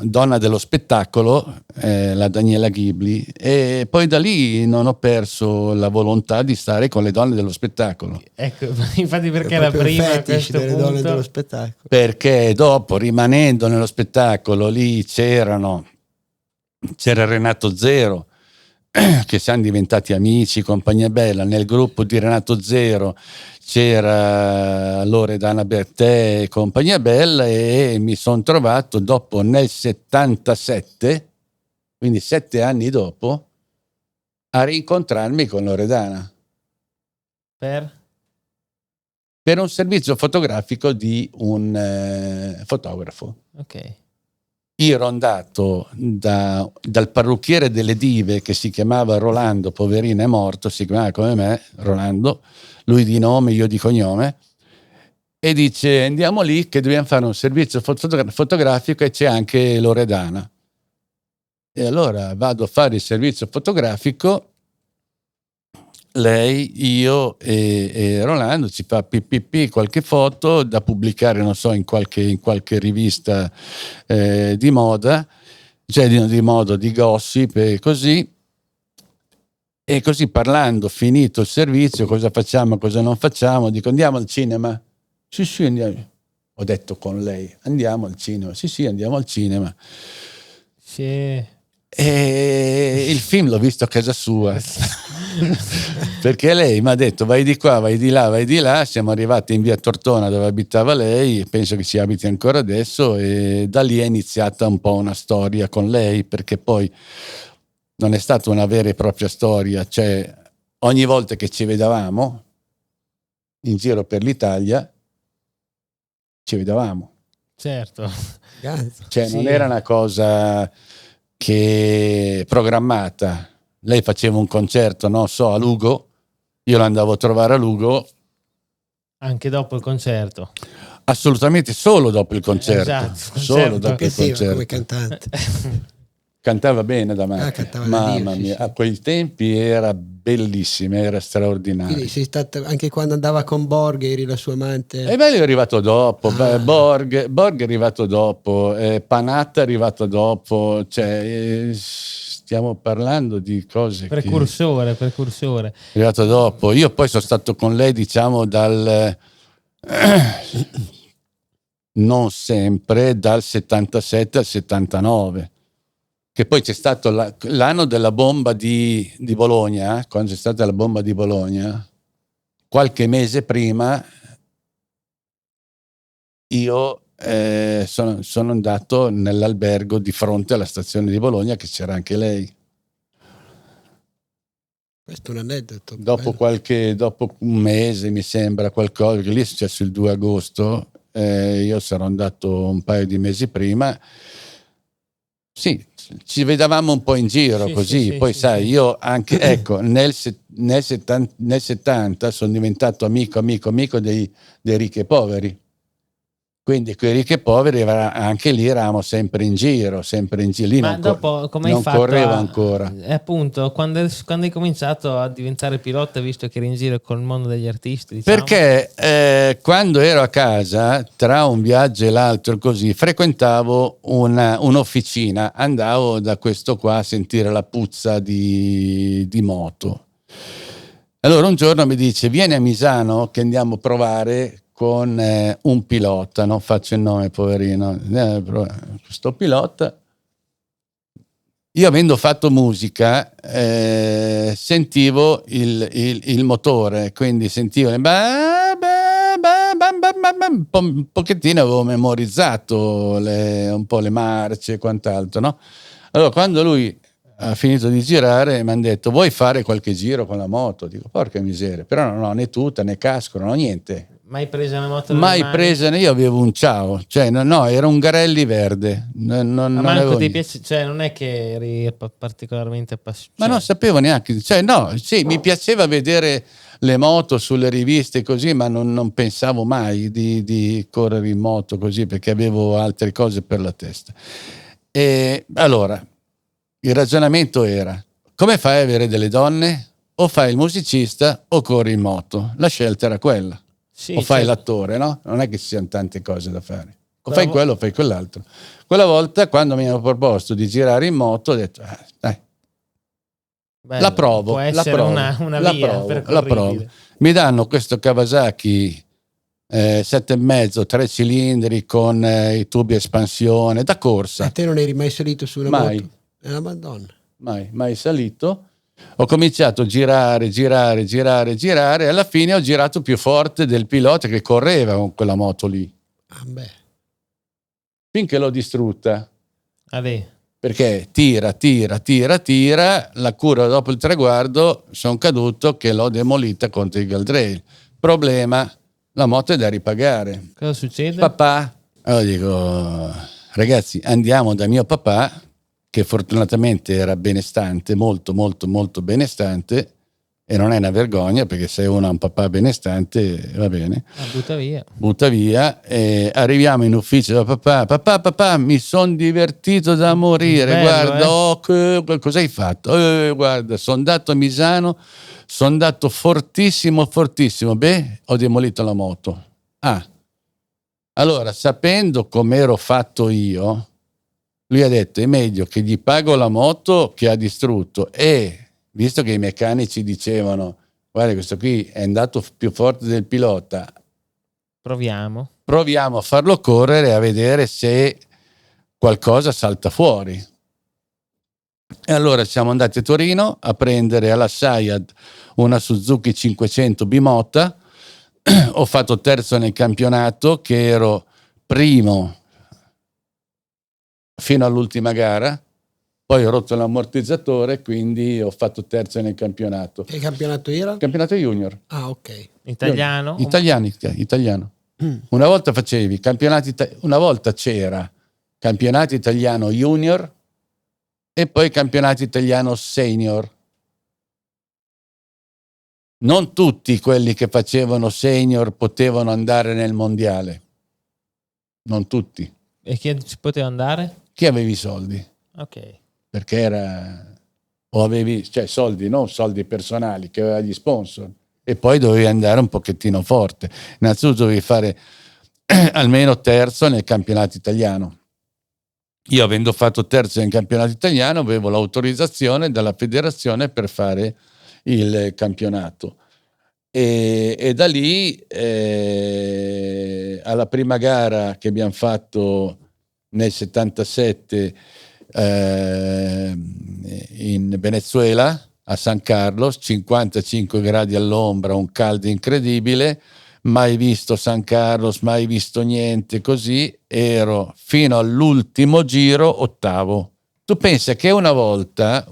donna dello spettacolo, la Daniela Ghibli, e poi da lì non ho perso la volontà di stare con le donne dello spettacolo. Ecco, infatti perché la prima a questo delle punto... donne dello spettacolo. Perché dopo, rimanendo nello spettacolo, lì c'era Renato Zero, che siamo diventati amici, compagnia bella. Nel gruppo di Renato Zero c'era Loredana Bertè e compagnia bella, e mi sono trovato dopo nel 77, quindi 7 anni dopo, a rincontrarmi con Loredana per un servizio fotografico di un fotografo. Ok. Io ero andato dal parrucchiere delle dive che si chiamava Rolando, poverino, è morto, si chiamava come me, Rolando, lui di nome, io di cognome, e dice andiamo lì che dobbiamo fare un servizio fotografico e c'è anche Loredana. E allora vado a fare il servizio fotografico, lei, io e Rolando ci fa qualche foto da pubblicare, non so, in qualche rivista di moda, cioè di moda, di gossip e così parlando, finito il servizio, cosa facciamo, cosa non facciamo, dico andiamo al cinema? Sì, andiamo. Ho detto con lei, andiamo al cinema? Sì, andiamo al cinema. Sì. E il film l'ho visto a casa sua perché lei mi ha detto vai di qua, vai di là, siamo arrivati in via Tortona dove abitava lei, penso che ci abiti ancora adesso, e da lì è iniziata un po' una storia con lei, perché poi non è stata una vera e propria storia, cioè ogni volta che ci vedevamo in giro per l'Italia ci vedevamo. Certo. Cioè non era una cosa che programmata. Lei faceva un concerto, non so, a Lugo, io lo andavo a trovare a Lugo. Anche dopo il concerto? Assolutamente solo dopo il concerto. Esatto, Solo certo. dopo il concerto. Come cantante. Cantava bene da me. Cantava Mamma da Dio, mia, sì. a quei tempi era bellissima, era straordinaria. Quindi sei stato anche quando andava con Borg, eri la sua amante. E bello è arrivato dopo, Ah. Borg è arrivato dopo, Panatta è arrivato dopo, cioè stiamo parlando di cose Precursore. è arrivato dopo. Io poi sono stato con lei, diciamo, non sempre, dal 77 al 79, che poi c'è stato l'anno della bomba di Bologna, quando c'è stata la bomba di Bologna, qualche mese prima io sono andato nell'albergo di fronte alla stazione di Bologna, che c'era anche lei. Questo è un aneddoto. Dopo un mese, mi sembra, qualcosa, che lì è successo il 2 agosto, io sarò andato un paio di mesi prima. Sì, ci vedevamo un po' in giro, così. Poi sai, io anche, ecco, nel 70 sono diventato amico dei ricchi e poveri. Quindi quei ricchi e poveri anche lì eravamo sempre in giro. Lì ma dopo come hai non fatto correvo ancora. Appunto, quando hai cominciato a diventare pilota, visto che eri in giro col mondo degli artisti, diciamo? Perché quando ero a casa, tra un viaggio e l'altro, così, frequentavo un'officina, andavo da questo qua a sentire la puzza di moto. Allora un giorno mi dice: vieni a Misano che andiamo a provare con un pilota, non faccio il nome, poverino, questo pilota. Io, avendo fatto musica, sentivo il motore, quindi sentivo un pochettino, avevo memorizzato un po' le marce e quant'altro, no? Allora quando lui ha finito di girare mi hanno detto: vuoi fare qualche giro con la moto? Dico: porca miseria, però non ho né tuta né casco, non ho niente. Mai presa una moto? Mai presa, io avevo un Ciao, cioè no, era un Garelli verde. Non manco ti piace, cioè non è che eri particolarmente appassionato. Ma non sapevo neanche, cioè no, sì, mi piaceva vedere le moto sulle riviste così, ma non pensavo mai di correre in moto così, perché avevo altre cose per la testa. E allora il ragionamento era: come fai a avere delle donne? O fai il musicista o corri in moto. La scelta era quella. Sì, o fai certo. l'attore, no? Non è che ci siano tante cose da fare. O fai quello o fai quell'altro. Quella volta, quando mi hanno proposto di girare in moto, ho detto: dai, bello, la provo. Può essere una via percorribile. Mi danno questo Kawasaki 7,5, 3 cilindri con i tubi espansione da corsa. E te non eri mai salito su una moto? Madonna. Mai salito. Ho cominciato a girare, e alla fine ho girato più forte del pilota che correva con quella moto lì. Finché l'ho distrutta. Perché tira, la curva dopo il traguardo, sono caduto che l'ho demolita contro il guardrail. Problema, la moto è da ripagare. Cosa succede? Papà, allora dico: ragazzi, andiamo da mio papà, che fortunatamente era benestante, molto molto molto benestante, e non è una vergogna, perché se uno ha un papà benestante va bene, butta via. E arriviamo in ufficio da papà, mi sono divertito da morire. Bello, guarda, cosa hai fatto? Guarda, sono andato a Misano, sono andato fortissimo, ho demolito la moto. Allora, sapendo come ero fatto io, lui ha detto: è meglio che gli pago la moto che ha distrutto, e visto che i meccanici dicevano: guarda, questo qui è andato più forte del pilota, proviamo a farlo correre e a vedere se qualcosa salta fuori. E allora siamo andati a Torino a prendere alla Sayad una Suzuki 500 bimota. Ho fatto terzo nel campionato, che ero primo fino all'ultima gara, poi ho rotto l'ammortizzatore, quindi ho fatto terzo nel campionato. Che campionato era? Campionato junior. Ok. Italiano? Italiano. Una volta facevi una volta c'era campionato italiano junior e poi campionato italiano senior. Non tutti quelli che facevano senior potevano andare nel mondiale. Non tutti. E chi ci poteva andare? Chi aveva i soldi? Ok. Perché era... o avevi, cioè soldi, non soldi personali, che aveva gli sponsor. E poi dovevi andare un pochettino forte. Innanzitutto dovevi fare almeno terzo nel campionato italiano. Io, avendo fatto terzo nel campionato italiano, avevo l'autorizzazione dalla federazione per fare il campionato. E da lì alla prima gara che abbiamo fatto nel 77 in Venezuela, a San Carlos, 55 gradi all'ombra, un caldo incredibile, mai visto San Carlos, mai visto niente, così ero fino all'ultimo giro ottavo. Tu pensa che una volta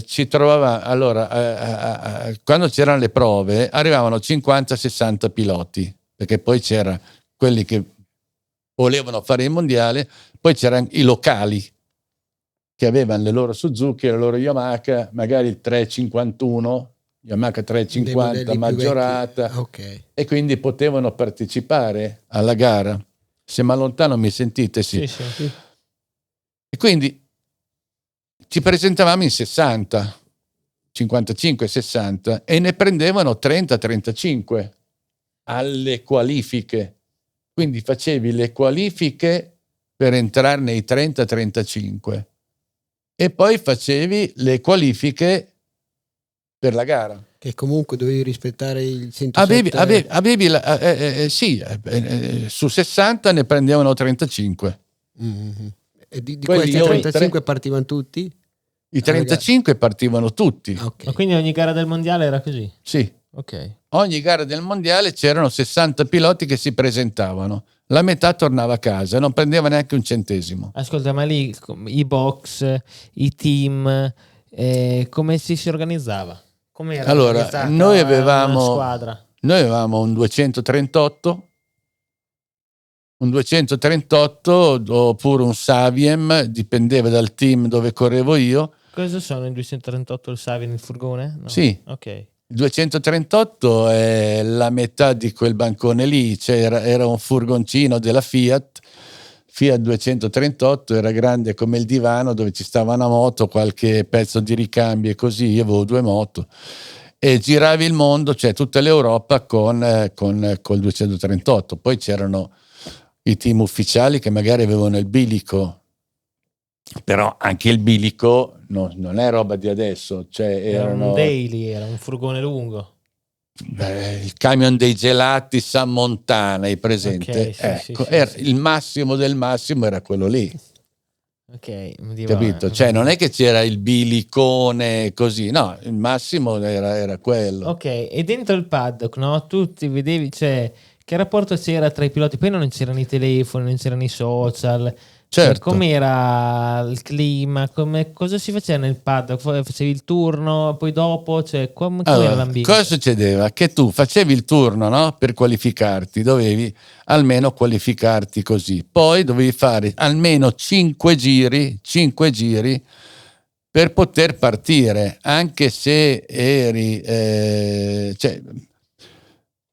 ci trovavamo, allora quando c'erano le prove arrivavano 50-60 piloti, perché poi c'era quelli che volevano fare il mondiale, poi c'erano i locali che avevano le loro Suzuki, le loro Yamaha, magari il 351, Yamaha 350 maggiorata, okay. E quindi potevano partecipare alla gara. Se mi allontano mi sentite? Sì. E quindi ci presentavamo in 60, 55-60 e ne prendevano 30-35 alle qualifiche. Quindi facevi le qualifiche per entrare nei 30-35 e poi facevi le qualifiche per la gara. Che comunque dovevi rispettare il 107. Su 60 ne prendevano 35. Mm-hmm. E di questi 35 partivano tutti? I 35 partivano tutti. Okay. Ma quindi ogni gara del mondiale era così? Sì. Ok. Ogni gara del mondiale c'erano 60 piloti che si presentavano. La metà tornava a casa, non prendeva neanche un centesimo. Ascolta, ma lì i box, i team, come si organizzava? Com'era Allora, noi una squadra? Noi avevamo un 238 oppure un Saviem, dipendeva dal team dove correvo io. Cosa sono i 238 il Savien, il furgone? No. Sì. Ok. Il 238 è la metà di quel bancone lì, cioè era un furgoncino della Fiat 238, era grande come il divano, dove ci stava una moto, qualche pezzo di ricambio e così. Io avevo 2 moto e giravi il mondo, cioè tutta l'Europa col 238. Poi c'erano i team ufficiali che magari avevano il bilico, però anche il bilico non è roba di adesso, cioè era un daily, era un furgone lungo. Il camion dei gelati San Montana, hai presente? Okay, sì, il massimo del massimo era quello lì. Ok, capito? Cioè non è che c'era il bilicone così, no, il massimo era quello. Ok, e dentro il paddock, no? Tu ti vedevi, cioè, che rapporto c'era tra i piloti? Poi non c'erano i telefoni, non c'erano i social. Certo. Com'era il clima? Cosa si faceva nel paddock? Facevi il turno, poi dopo, cioè, com'era l'ambiente? Cosa succedeva? Che tu facevi il turno, no? Per qualificarti, dovevi almeno qualificarti così. Poi dovevi fare almeno 5 giri per poter partire, anche se eri, cioè,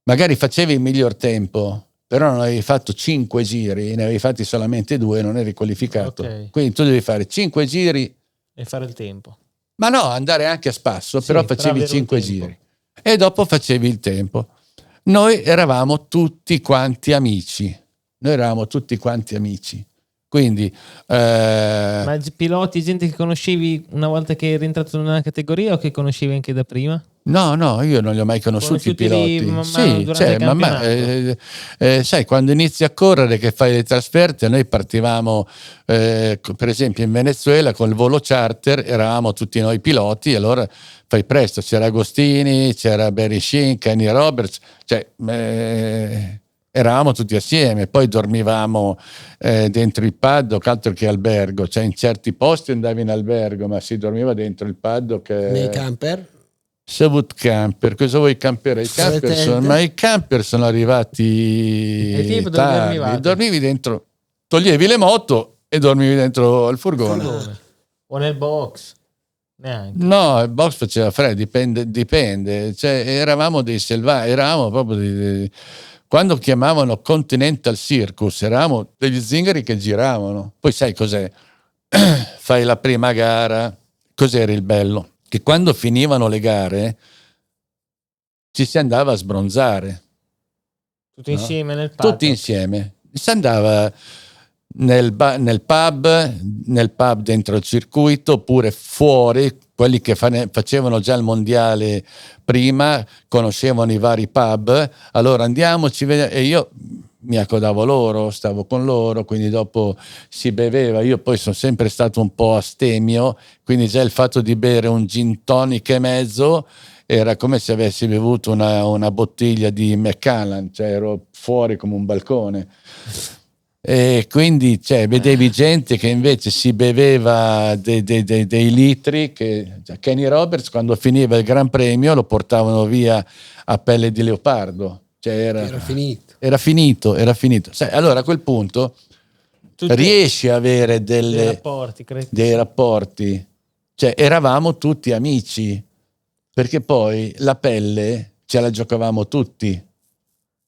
magari facevi il miglior tempo, però non avevi fatto 5 giri, ne avevi fatti solamente 2, non eri qualificato. Okay. Quindi tu devi fare 5 giri e fare il tempo. Ma no, andare anche a spasso, sì, però facevi 5 giri e dopo facevi il tempo. Noi eravamo tutti quanti amici. Quindi ma piloti, gente che conoscevi una volta che eri entrato in una categoria o che conoscevi anche da prima? No, io non li ho mai conosciuti i piloti. Sì, sai, quando inizi a correre che fai le trasferte, noi partivamo per esempio in Venezuela con il volo charter, eravamo tutti noi piloti, e allora fai presto, c'era Agostini, c'era Barry Sheen, Kenny Roberts, cioè eravamo tutti assieme, poi dormivamo dentro il paddock, altro che albergo, cioè in certi posti andavi in albergo, ma si dormiva dentro il paddock. Nei camper? Savut camper, cosa vuoi camperare? Ma i camper sono arrivati tipo tardi. Dormivi dentro, toglievi le moto e dormivi dentro al furgone. O nel box? Neanche. No, il box faceva freddo, dipende. Cioè, eravamo dei selvaggi, eravamo proprio quando chiamavano Continental Circus, eravamo degli zingari che giravano. Poi sai cos'è? Fai la prima gara, cos'era il bello? Che quando finivano le gare ci si andava a sbronzare. Tutti insieme nel paddock? Tutti insieme. Si andava nel pub dentro il circuito, oppure fuori, quelli che facevano già il mondiale prima, conoscevano i vari pub, allora andiamoci, e io mi accodavo loro, stavo con loro, quindi dopo si beveva. Io poi sono sempre stato un po' astemio, quindi già il fatto di bere un gin tonic e mezzo era come se avessi bevuto una bottiglia di Macallan, cioè ero fuori come un balcone. E quindi vedevi gente che invece si beveva dei litri, che Kenny Roberts quando finiva il Gran Premio lo portavano via a pelle di leopardo. Era finito. Allora a quel punto riesci a avere dei rapporti. Eravamo tutti amici, perché poi la pelle ce la giocavamo tutti.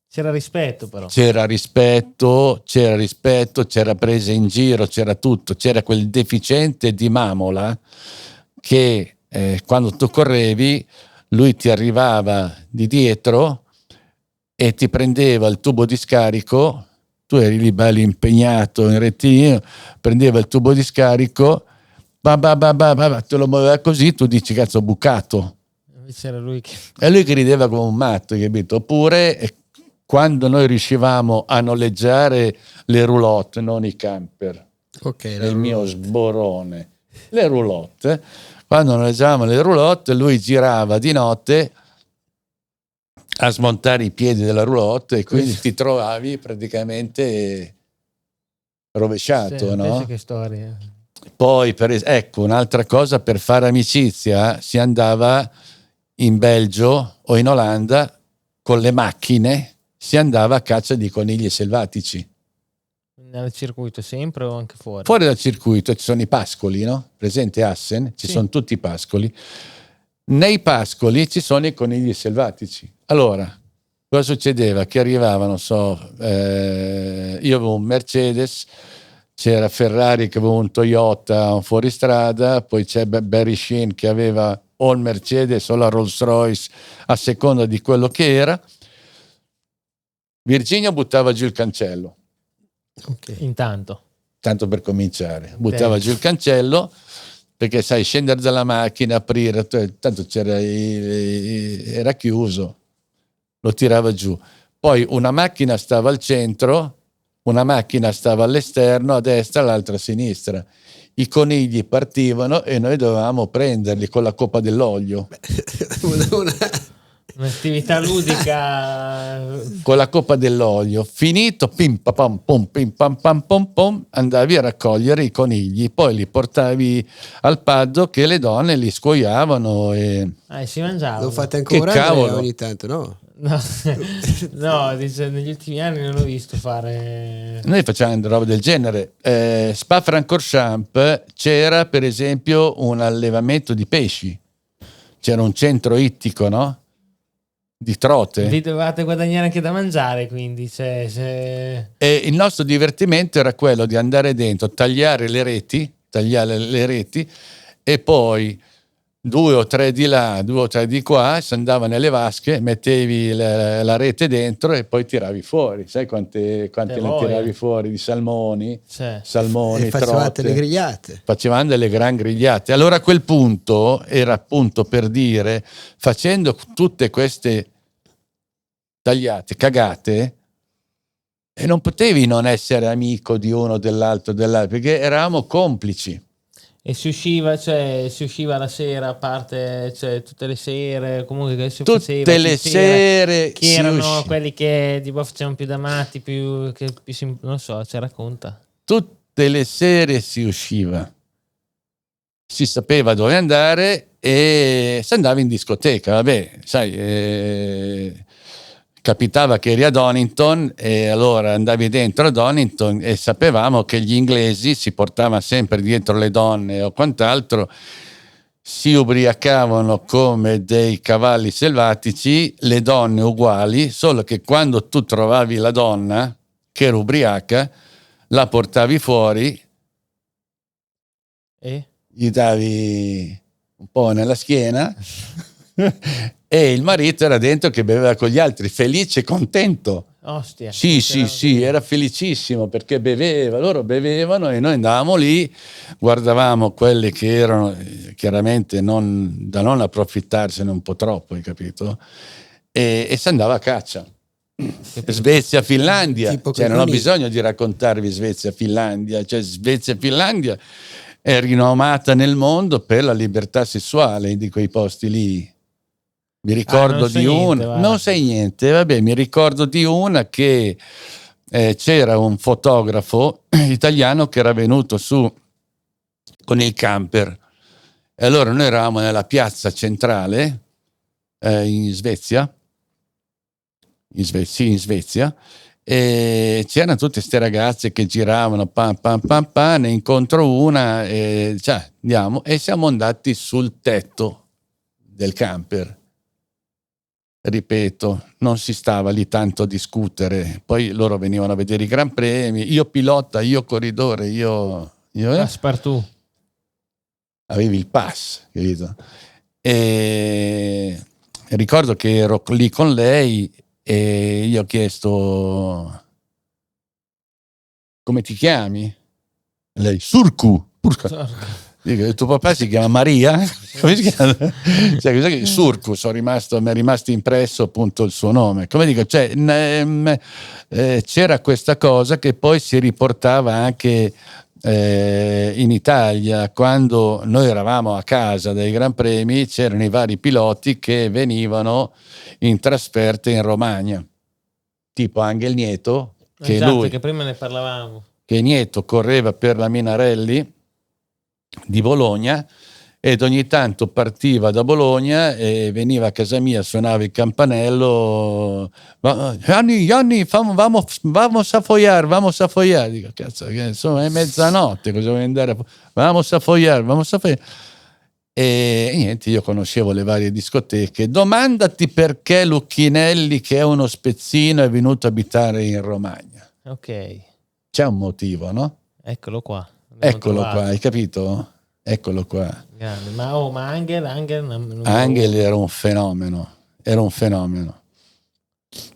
C'era rispetto, però. C'era rispetto, c'era presa in giro, c'era tutto. C'era quel deficiente di Mamola che quando tu correvi, lui ti arrivava di dietro e ti prendeva il tubo di scarico. Tu eri lì bello impegnato in rettilineo, prendeva il tubo di scarico, te lo muoveva così, tu dici cazzo, ho bucato. Invece era lui che... E lui che rideva come un matto, capito? Oppure quando noi riuscivamo a noleggiare le roulotte, non i camper, il mio sborone, le roulotte, quando noleggiavamo le roulotte, lui girava di notte a smontare i piedi della roulotte e quindi ti trovavi praticamente rovesciato, no? Che storia. Poi, ecco, un'altra cosa, per fare amicizia si andava in Belgio o in Olanda con le macchine, si andava a caccia di conigli selvatici. Nel circuito sempre o anche fuori? Fuori dal circuito ci sono i pascoli, no? Presente Assen? Ci sono tutti i pascoli. Nei pascoli ci sono i conigli selvatici. Allora, cosa succedeva? Che arrivavano, io avevo un Mercedes, c'era Ferrari che aveva un Toyota, un fuoristrada, poi c'è Barry Sheen che aveva o il Mercedes o la Rolls Royce, a seconda di quello che era. Virginio buttava giù il cancello. Intanto. Tanto per cominciare. Buttava giù il cancello, perché sai, scendere dalla macchina, aprire, tanto era chiuso, lo tirava giù. Poi una macchina stava al centro, una macchina stava all'esterno, a destra, l'altra a sinistra. I conigli partivano e noi dovevamo prenderli con la coppa dell'olio. Un'attività ludica. Con la coppa dell'olio. Finito, pim pam pom, pim pam pam pom pom, andavi a raccogliere i conigli, poi li portavi al paddock che le donne li scuoiavano e si mangiavano. Lo fate ancora? Che cavolo. Ogni tanto, no? No, negli ultimi anni non l'ho visto fare. Noi facciamo roba del genere. Spa-Francorchamps c'era per esempio un allevamento di pesci, c'era un centro ittico, no? Di trote. Vi dovevate guadagnare anche da mangiare, quindi E il nostro divertimento era quello di andare dentro, tagliare le reti e poi 2 o 3 di là, 2 o 3 di qua, si andava nelle vasche, mettevi la rete dentro e poi tiravi fuori. Sai quante ne tiravi fuori di salmoni, e facevate le grigliate. Facevamo delle gran grigliate. Allora a quel punto era appunto per dire, facendo tutte queste tagliate, cagate, e non potevi non essere amico di uno, dell'altro, perché eravamo complici. E si usciva la sera, a parte, tutte le sere, comunque che si tutte faceva, le sere chi erano quelli che facevano più damati, non so, ci racconta. Tutte le sere si usciva, si sapeva dove andare e si andava in discoteca, vabbè, sai, capitava che eri a Donington e allora andavi dentro a Donington e sapevamo che gli inglesi si portavano sempre dietro le donne o quant'altro, si ubriacavano come dei cavalli selvatici, le donne uguali, solo che quando tu trovavi la donna che era ubriaca, la portavi fuori E? gli davi un po' nella schiena e il marito era dentro che beveva con gli altri, felice e contento. Ostia. Sì, era felicissimo perché beveva, loro bevevano e noi andavamo lì, guardavamo quelli che erano chiaramente da non approfittarsene un po' troppo, hai capito? E si andava a caccia. Svezia, Finlandia, cioè, non ho bisogno di raccontarvi Svezia, Finlandia, cioè Svezia, Finlandia è rinomata nel mondo per la libertà sessuale di quei posti lì. Mi ricordo di una, non sai niente, vabbè, mi ricordo di una che c'era un fotografo italiano che era venuto su con il camper e allora noi eravamo nella piazza centrale in Svezia, in Svezia, e c'erano tutte queste ragazze che giravano ne incontro una e andiamo e siamo andati sul tetto del camper. Ripeto, non si stava lì tanto a discutere, poi loro venivano a vedere i Gran Premi, io pilota, io corridore, io Passepartout. Avevi il pass, capito? E ricordo che ero lì con lei e gli ho chiesto come ti chiami? Lei, Surku. Dico, tuo papà si chiama Maria? Come si chiama? Surku, mi è rimasto impresso appunto il suo nome. Come dico, c'era questa cosa che poi si riportava anche in Italia, quando noi eravamo a casa dai Gran Premi, c'erano i vari piloti che venivano in trasferte in Romagna, tipo Angel Nieto, che che prima ne parlavamo, che Nieto correva per la Minarelli di Bologna ed ogni tanto partiva da Bologna e veniva a casa mia, suonava il campanello, Gianni, vamos a follar, dico, cazzo, insomma è mezzanotte, cosa vuoi andare vamos a follar. E niente, io conoscevo le varie discoteche. Domandati perché Lucchinelli, che è uno spezzino, è venuto a abitare in Romagna. Ok, c'è un motivo, no? Eccolo qua, hai capito? Eccolo qua. Grande. Ma Angel era un fenomeno,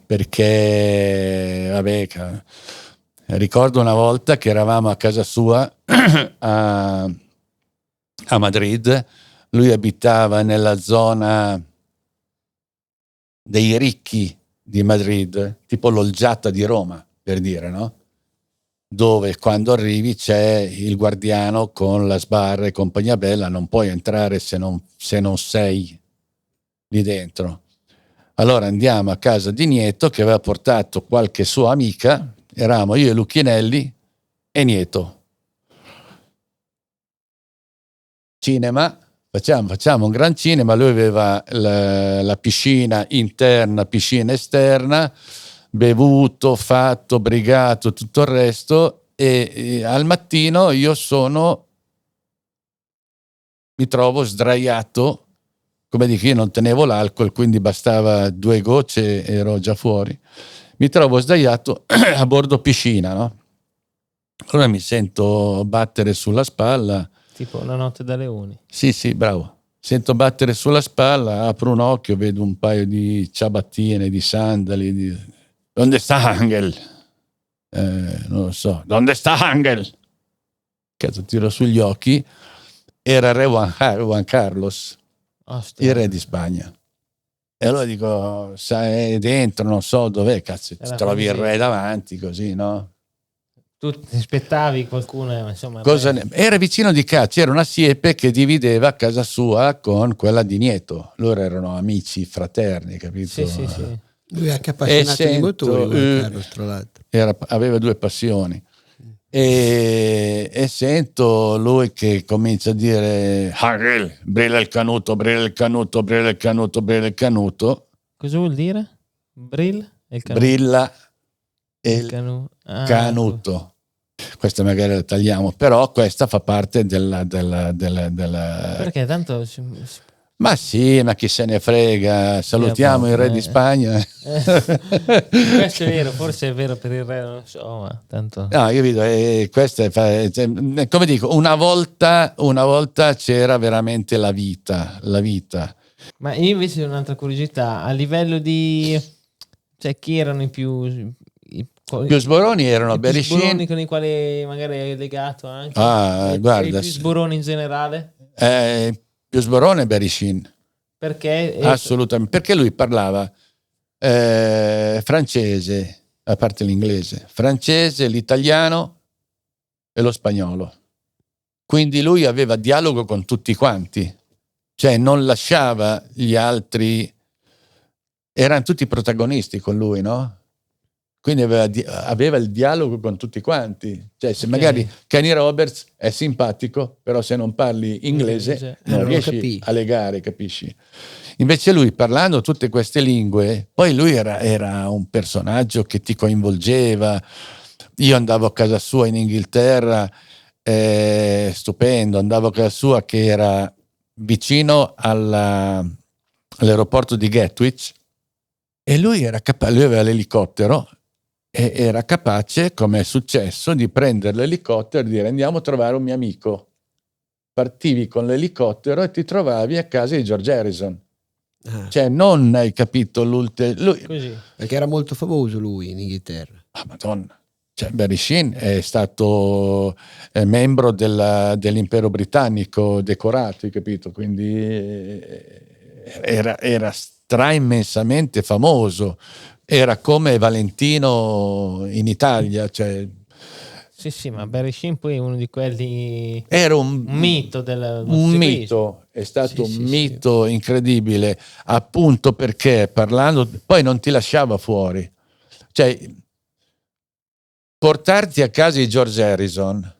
perché vabbè, ricordo una volta che eravamo a casa sua a Madrid, lui abitava nella zona dei ricchi di Madrid, tipo l'Olgiata di Roma, per dire, no? Dove quando arrivi c'è il guardiano con la sbarra e compagnia bella, non puoi entrare se non sei lì dentro. Allora andiamo a casa di Nieto che aveva portato qualche sua amica, eravamo io e Lucchinelli e Nieto. Cinema, facciamo un gran cinema, lui aveva la piscina interna, piscina esterna, bevuto, fatto, brigato, tutto il resto e al mattino mi trovo sdraiato, come dico, io non tenevo l'alcol, quindi bastava 2 gocce e ero già fuori. Mi trovo sdraiato a bordo piscina, no? Allora mi sento battere sulla spalla. Tipo Una notte da leoni. Sì, bravo. Sento battere sulla spalla, apro un occhio, vedo un paio di ciabattine, di sandali. Donde sta Angel? Non lo so. Donde sta Angel? Cazzo, tiro sugli occhi. Era re Juan Carlos, il re di Spagna. E allora dico, sai, dentro, non so dov'è, cazzo, ti trovi il re davanti, così, no? Tu ti aspettavi qualcuno, insomma. Era vicino di casa, c'era una siepe che divideva casa sua con quella di Nieto. Loro erano amici, fraterni, capito? Sì. Lui è anche appassionato di motori, Carlos, tra l'altro. Aveva 2 passioni. e sento lui che comincia a dire Hagel, brilla il canuto, brilla il canuto, brilla il canuto, brilla il canuto. Cosa vuol dire? Brilla il canuto. Brilla il canuto. Questa magari la tagliamo, però questa fa parte della perché tanto ma sì, ma chi se ne frega, salutiamo il re di Spagna. Questo è vero, forse è vero per il re, non so, ma tanto no, io vedo, questa è, come dico, una volta c'era veramente la vita. Ma io invece ho un'altra curiosità, a livello di, cioè, chi erano i più sboroni erano Barry Sheen, con i quali magari hai legato anche, guarda, i più sboroni in generale, più sborone Barry Sheen, perché assolutamente, perché lui parlava francese, a parte l'inglese, francese, l'italiano e lo spagnolo, quindi lui aveva dialogo con tutti quanti, cioè non lasciava gli altri, erano tutti protagonisti con lui, no? Quindi aveva il dialogo con tutti quanti, cioè se magari Kenny Roberts è simpatico, però se non parli inglese non riesci a legare, capisci? Invece lui, parlando tutte queste lingue, poi lui era un personaggio che ti coinvolgeva. Io andavo a casa sua in Inghilterra, stupendo, andavo a casa sua che era vicino all'aeroporto di Gatwick, e lui aveva l'elicottero e era capace, come è successo, di prendere l'elicottero e dire andiamo a trovare un mio amico. Partivi con l'elicottero e ti trovavi a casa di George Harrison. Cioè non hai capito lui, perché era molto famoso lui in Inghilterra. Madonna, cioè Barry Sheen è stato membro dell'impero britannico, decorato, hai capito? Quindi era immensamente famoso, era come Valentino in Italia, cioè sì, ma Barry Sheen poi è uno di quelli, era un mito un mito, è stato un mito incredibile, appunto perché parlando, poi non ti lasciava fuori, cioè portarti a casa di George Harrison,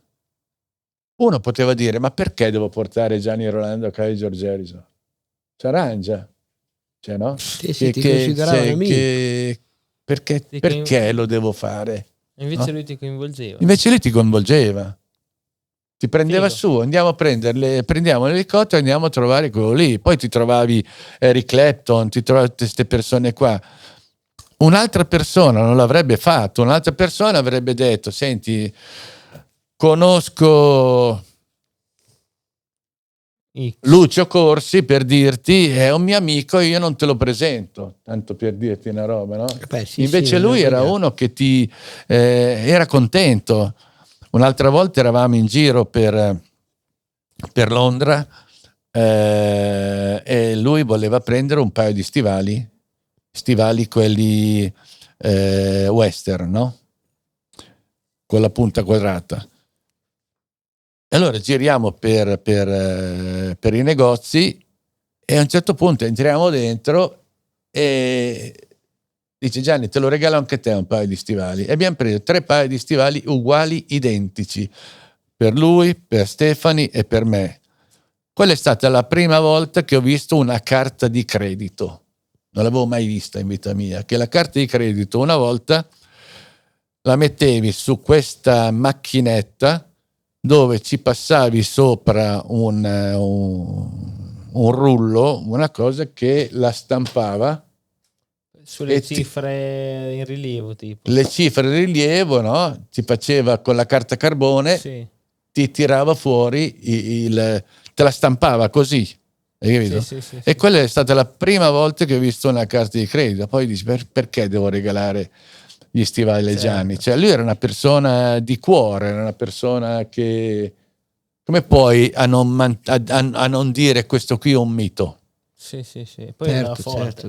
uno poteva dire ma perché devo portare Gianni Rolando a casa di George Harrison? Si arrangia, cioè no? Ti consideravano amico. Perché lo devo fare? Invece no? lui ti coinvolgeva. Invece lui ti coinvolgeva, ti prendeva su, andiamo a prendiamo l'elicottero e andiamo a trovare quello lì. Poi ti trovavi Eric Clapton, ti trovavi queste persone qua. Un'altra persona non l'avrebbe fatto, un'altra persona avrebbe detto senti, conosco Lucio Corsi, per dirti, è un mio amico, io non te lo presento, tanto per dirti una roba, no? Invece lui era uno che ti era contento. Un'altra volta eravamo in giro per Londra e lui voleva prendere un paio di stivali quelli western, no? Con la punta quadrata. E allora giriamo per i negozi e a un certo punto entriamo dentro e dice Gianni te lo regalo anche te un paio di stivali, e abbiamo preso 3 paia di stivali uguali, identici, per lui, per Stefani e per me. Quella è stata la prima volta che ho visto una carta di credito, non l'avevo mai vista in vita mia, che la carta di credito una volta la mettevi su questa macchinetta dove ci passavi sopra un rullo, una cosa che la stampava sulle cifre in rilievo, tipo le cifre in rilievo, no? Ti faceva con la carta carbone, ti tirava fuori te la stampava così, hai capito? E quella è stata la prima volta che ho visto una carta di credito. Poi dici perché devo regalare gli stivali a Gianni? Cioè lui era una persona di cuore, era una persona che, come puoi a non dire questo qui è un mito? Poi andava forte.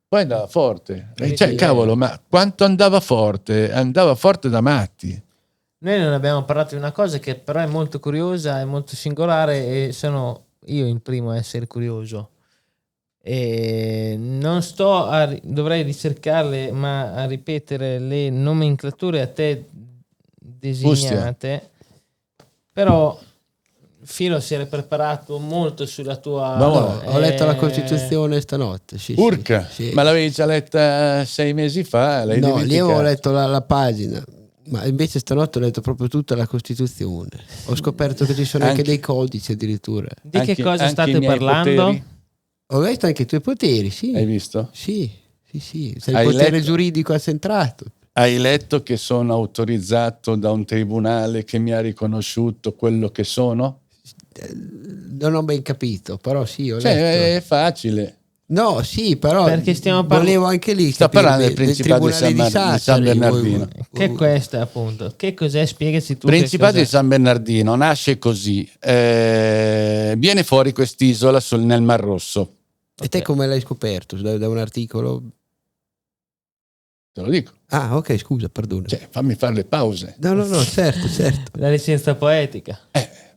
Poi andava forte, cioè, cavolo, ma quanto andava forte da matti. Noi non abbiamo parlato di una cosa che però è molto curiosa, è molto singolare, e sono io il primo a essere curioso. E non dovrei ricercarle, ma a ripetere le nomenclature a te designate, però Filo si era preparato molto sulla tua... No, ho letto la Costituzione stanotte. Sì, Urca, sì. ma l'avevi già letta 6 mesi fa? L'hai No, lì dimenticato? avevo letto la pagina, ma invece stanotte ho letto proprio tutta la Costituzione. Ho scoperto che ci sono anche dei codici addirittura. Di che cosa anche state i miei parlando? poteri? Ho visto anche i tuoi poteri, sì. Hai visto? Sì. Sei il Hai potere letto? giuridico accentrato. Hai letto che sono autorizzato da un tribunale che mi ha riconosciuto quello che sono? Non ho ben capito, però sì, ho letto. Cioè, è facile. No, sì, però Perché stiamo volevo anche lì Sta capire parlando del Principato di tribunale San Sassari, Bernardino. Che questo è appunto? Che cos'è? Spiegaci tu. Principato che di cos'è. San Bernardino nasce così. Viene fuori quest'isola nel Mar Rosso. E te come l'hai scoperto? Da un articolo? Te lo dico. Ah, ok, scusa, perdono. Cioè, fammi fare le pause. No, certo. La licenza poetica.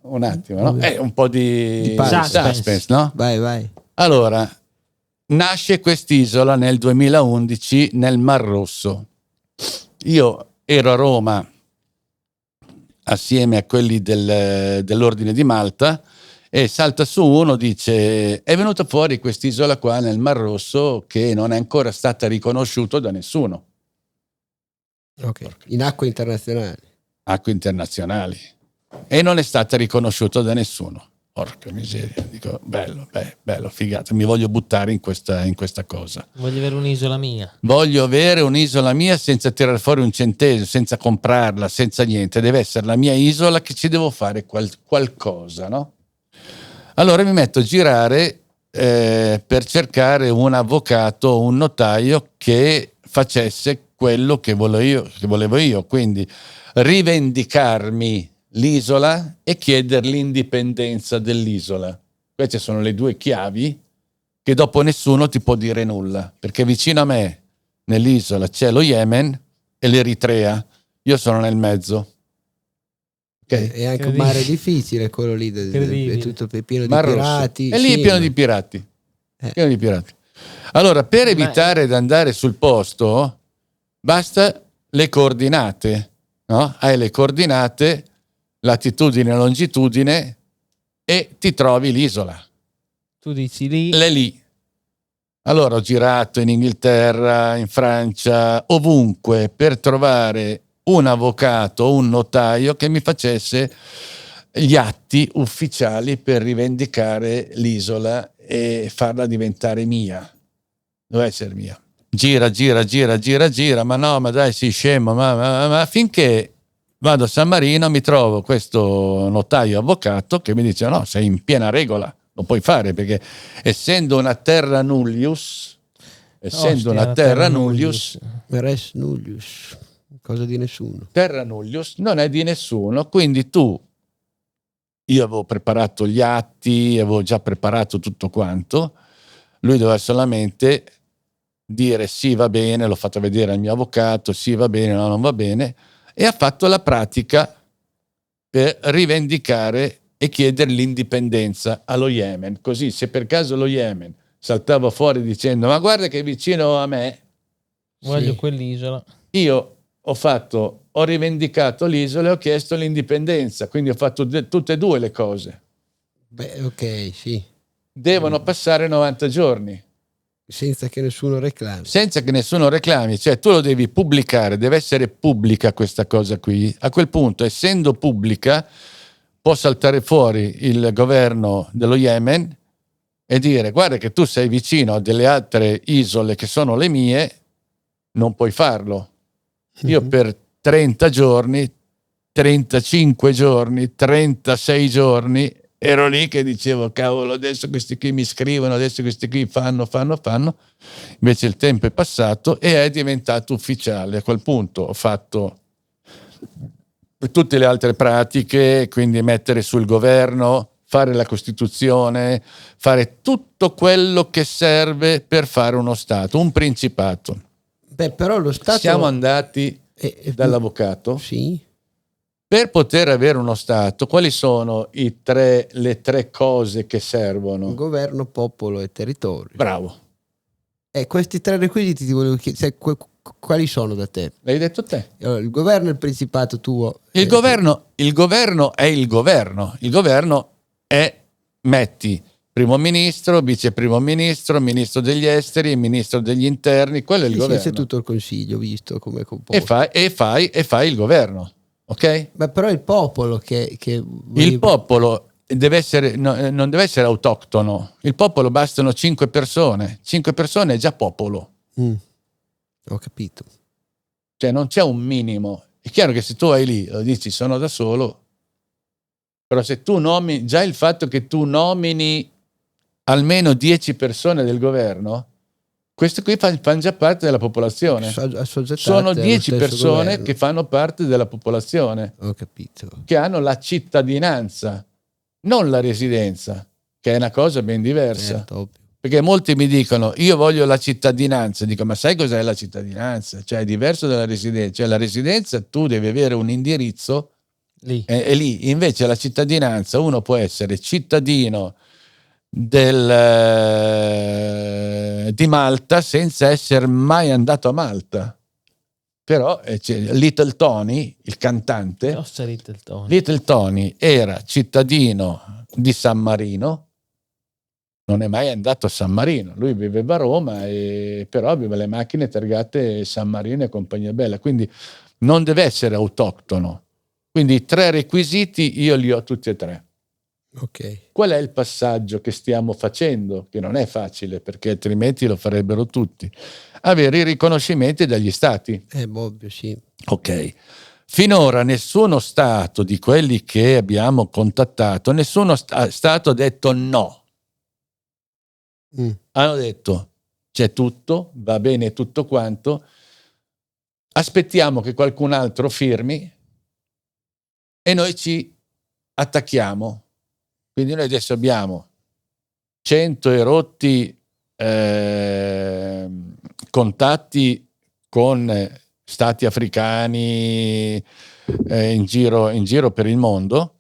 Un attimo, no? Un po' di Suspense. suspense, no? Vai. Allora, nasce quest'isola nel 2011 nel Mar Rosso. Io ero a Roma assieme a quelli dell'Ordine di Malta e salta su uno, dice: è venuta fuori quest'isola qua nel Mar Rosso che non è ancora stata riconosciuta da nessuno. Ok. In acque internazionali. Acque internazionali. E non è stata riconosciuta da nessuno. Porca miseria, dico bello, figata, mi voglio buttare in questa cosa. Voglio avere un'isola mia. Voglio avere un'isola mia senza tirare fuori un centesimo, senza comprarla, senza niente. Deve essere la mia isola che ci devo fare qualcosa, no? Allora mi metto a girare per cercare un avvocato, un notaio che facesse quello che volevo io, quindi rivendicarmi l'isola e chiedere l'indipendenza dell'isola. Queste sono le due chiavi che dopo nessuno ti può dire nulla, perché vicino a me nell'isola c'è lo Yemen e l'Eritrea, io sono nel mezzo. Okay. È anche un mare difficile quello lì, è tutto pieno di pirati. E lì è pieno di pirati. Pieno di pirati. Allora, per evitare di andare sul posto, basta le coordinate, no? Hai le coordinate, latitudine e longitudine e ti trovi l'isola. Tu dici lì. L'è lì. Allora ho girato in Inghilterra, in Francia, ovunque per trovare un avvocato, un notaio che mi facesse gli atti ufficiali per rivendicare l'isola e farla diventare mia. Deve essere mia. Gira, ma no, ma dai, sei scemo, ma finché vado a San Marino mi trovo questo notaio avvocato che mi dice: no, sei in piena regola, lo puoi fare, perché essendo una terra nullius, res nullius, cosa di nessuno. Terra nullius non è di nessuno, quindi io avevo preparato gli atti, avevo già preparato tutto quanto, lui doveva solamente dire sì, va bene, l'ho fatto vedere al mio avvocato, sì, va bene, no, non va bene, e ha fatto la pratica per rivendicare e chiedere l'indipendenza allo Yemen. Così, se per caso lo Yemen saltava fuori dicendo: ma guarda che vicino a me, voglio quell'isola, io ho rivendicato l'isola e ho chiesto l'indipendenza, quindi ho fatto tutte e due le cose. Beh, ok, sì. Devono passare 90 giorni. Senza che nessuno reclami. Cioè tu lo devi pubblicare, deve essere pubblica questa cosa qui. A quel punto, essendo pubblica, può saltare fuori il governo dello Yemen e dire: guarda che tu sei vicino a delle altre isole che sono le mie, non puoi farlo. Io per 30 giorni, 35 giorni, 36 giorni ero lì che dicevo: cavolo, adesso questi qui mi scrivono, adesso questi qui fanno. Invece il tempo è passato e è diventato ufficiale. A quel punto ho fatto tutte le altre pratiche, quindi mettere sul governo, fare la Costituzione, fare tutto quello che serve per fare uno Stato, un principato. Beh, però lo Stato... Siamo andati dall'avvocato. Sì. Per poter avere uno Stato, quali sono le tre cose che servono? Governo, popolo e territorio. Bravo. Questi tre requisiti ti volevo chiedere, quali sono da te? L'hai detto te. Il governo e il principato tuo. Il governo è il governo. Il governo è, metti primo ministro, vice primo ministro, ministro degli esteri, ministro degli interni, quello è il governo. C'è tutto il consiglio, visto come composto. E fai il governo, ok? Ma però il popolo Il popolo deve essere, non deve essere autoctono. Il popolo bastano 5 persone. 5 persone è già popolo. Ho capito. Cioè non c'è un minimo. È chiaro che se tu vai lì lo dici sono da solo, però se tu nomini, già il fatto che tu nomini almeno 10 persone del governo, queste qui fanno già parte della popolazione. Sono 10 persone governo. Che fanno parte della popolazione. Ho capito. Che hanno la cittadinanza, non la residenza, che è una cosa ben diversa. Certo. Perché molti mi dicono io voglio la cittadinanza, dico ma sai cos'è la cittadinanza? Cioè è diverso dalla residenza, cioè la residenza tu devi avere un indirizzo lì. E lì invece la cittadinanza uno può essere cittadino di Malta senza essere mai andato a Malta. Però Little Tony, il cantante, Little Tony era cittadino di San Marino, non è mai andato a San Marino, lui viveva a Roma però aveva le macchine targate San Marino e compagnia bella, quindi non deve essere autoctono. Quindi i 3 requisiti io li ho tutti e 3. Okay. Qual è il passaggio che stiamo facendo? Che non è facile, perché altrimenti lo farebbero tutti. Avere i riconoscimenti dagli stati. Ovvio, sì. Ok. Finora nessuno stato di quelli che abbiamo contattato, nessuno stato ha detto no. Hanno detto c'è tutto, va bene tutto quanto, aspettiamo che qualcun altro firmi e noi ci attacchiamo. Quindi noi adesso abbiamo 100 e rotti contatti con stati africani in giro per il mondo,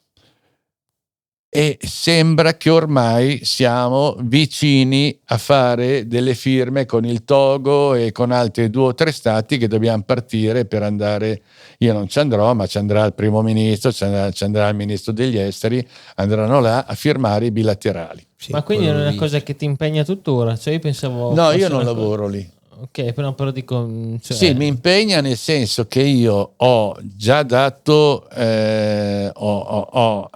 e sembra che ormai siamo vicini a fare delle firme con il Togo e con altri 2 o 3 stati che dobbiamo partire per andare. Io non ci andrò, ma ci andrà il primo ministro, ci andrà il ministro degli esteri, andranno là a firmare i bilaterali. Sì, ma quindi è una cosa che ti impegna tuttora? Cioè io pensavo... No, io non lavoro lì. Ok, però dico... Cioè... Sì, mi impegna nel senso che io ho già dato... ho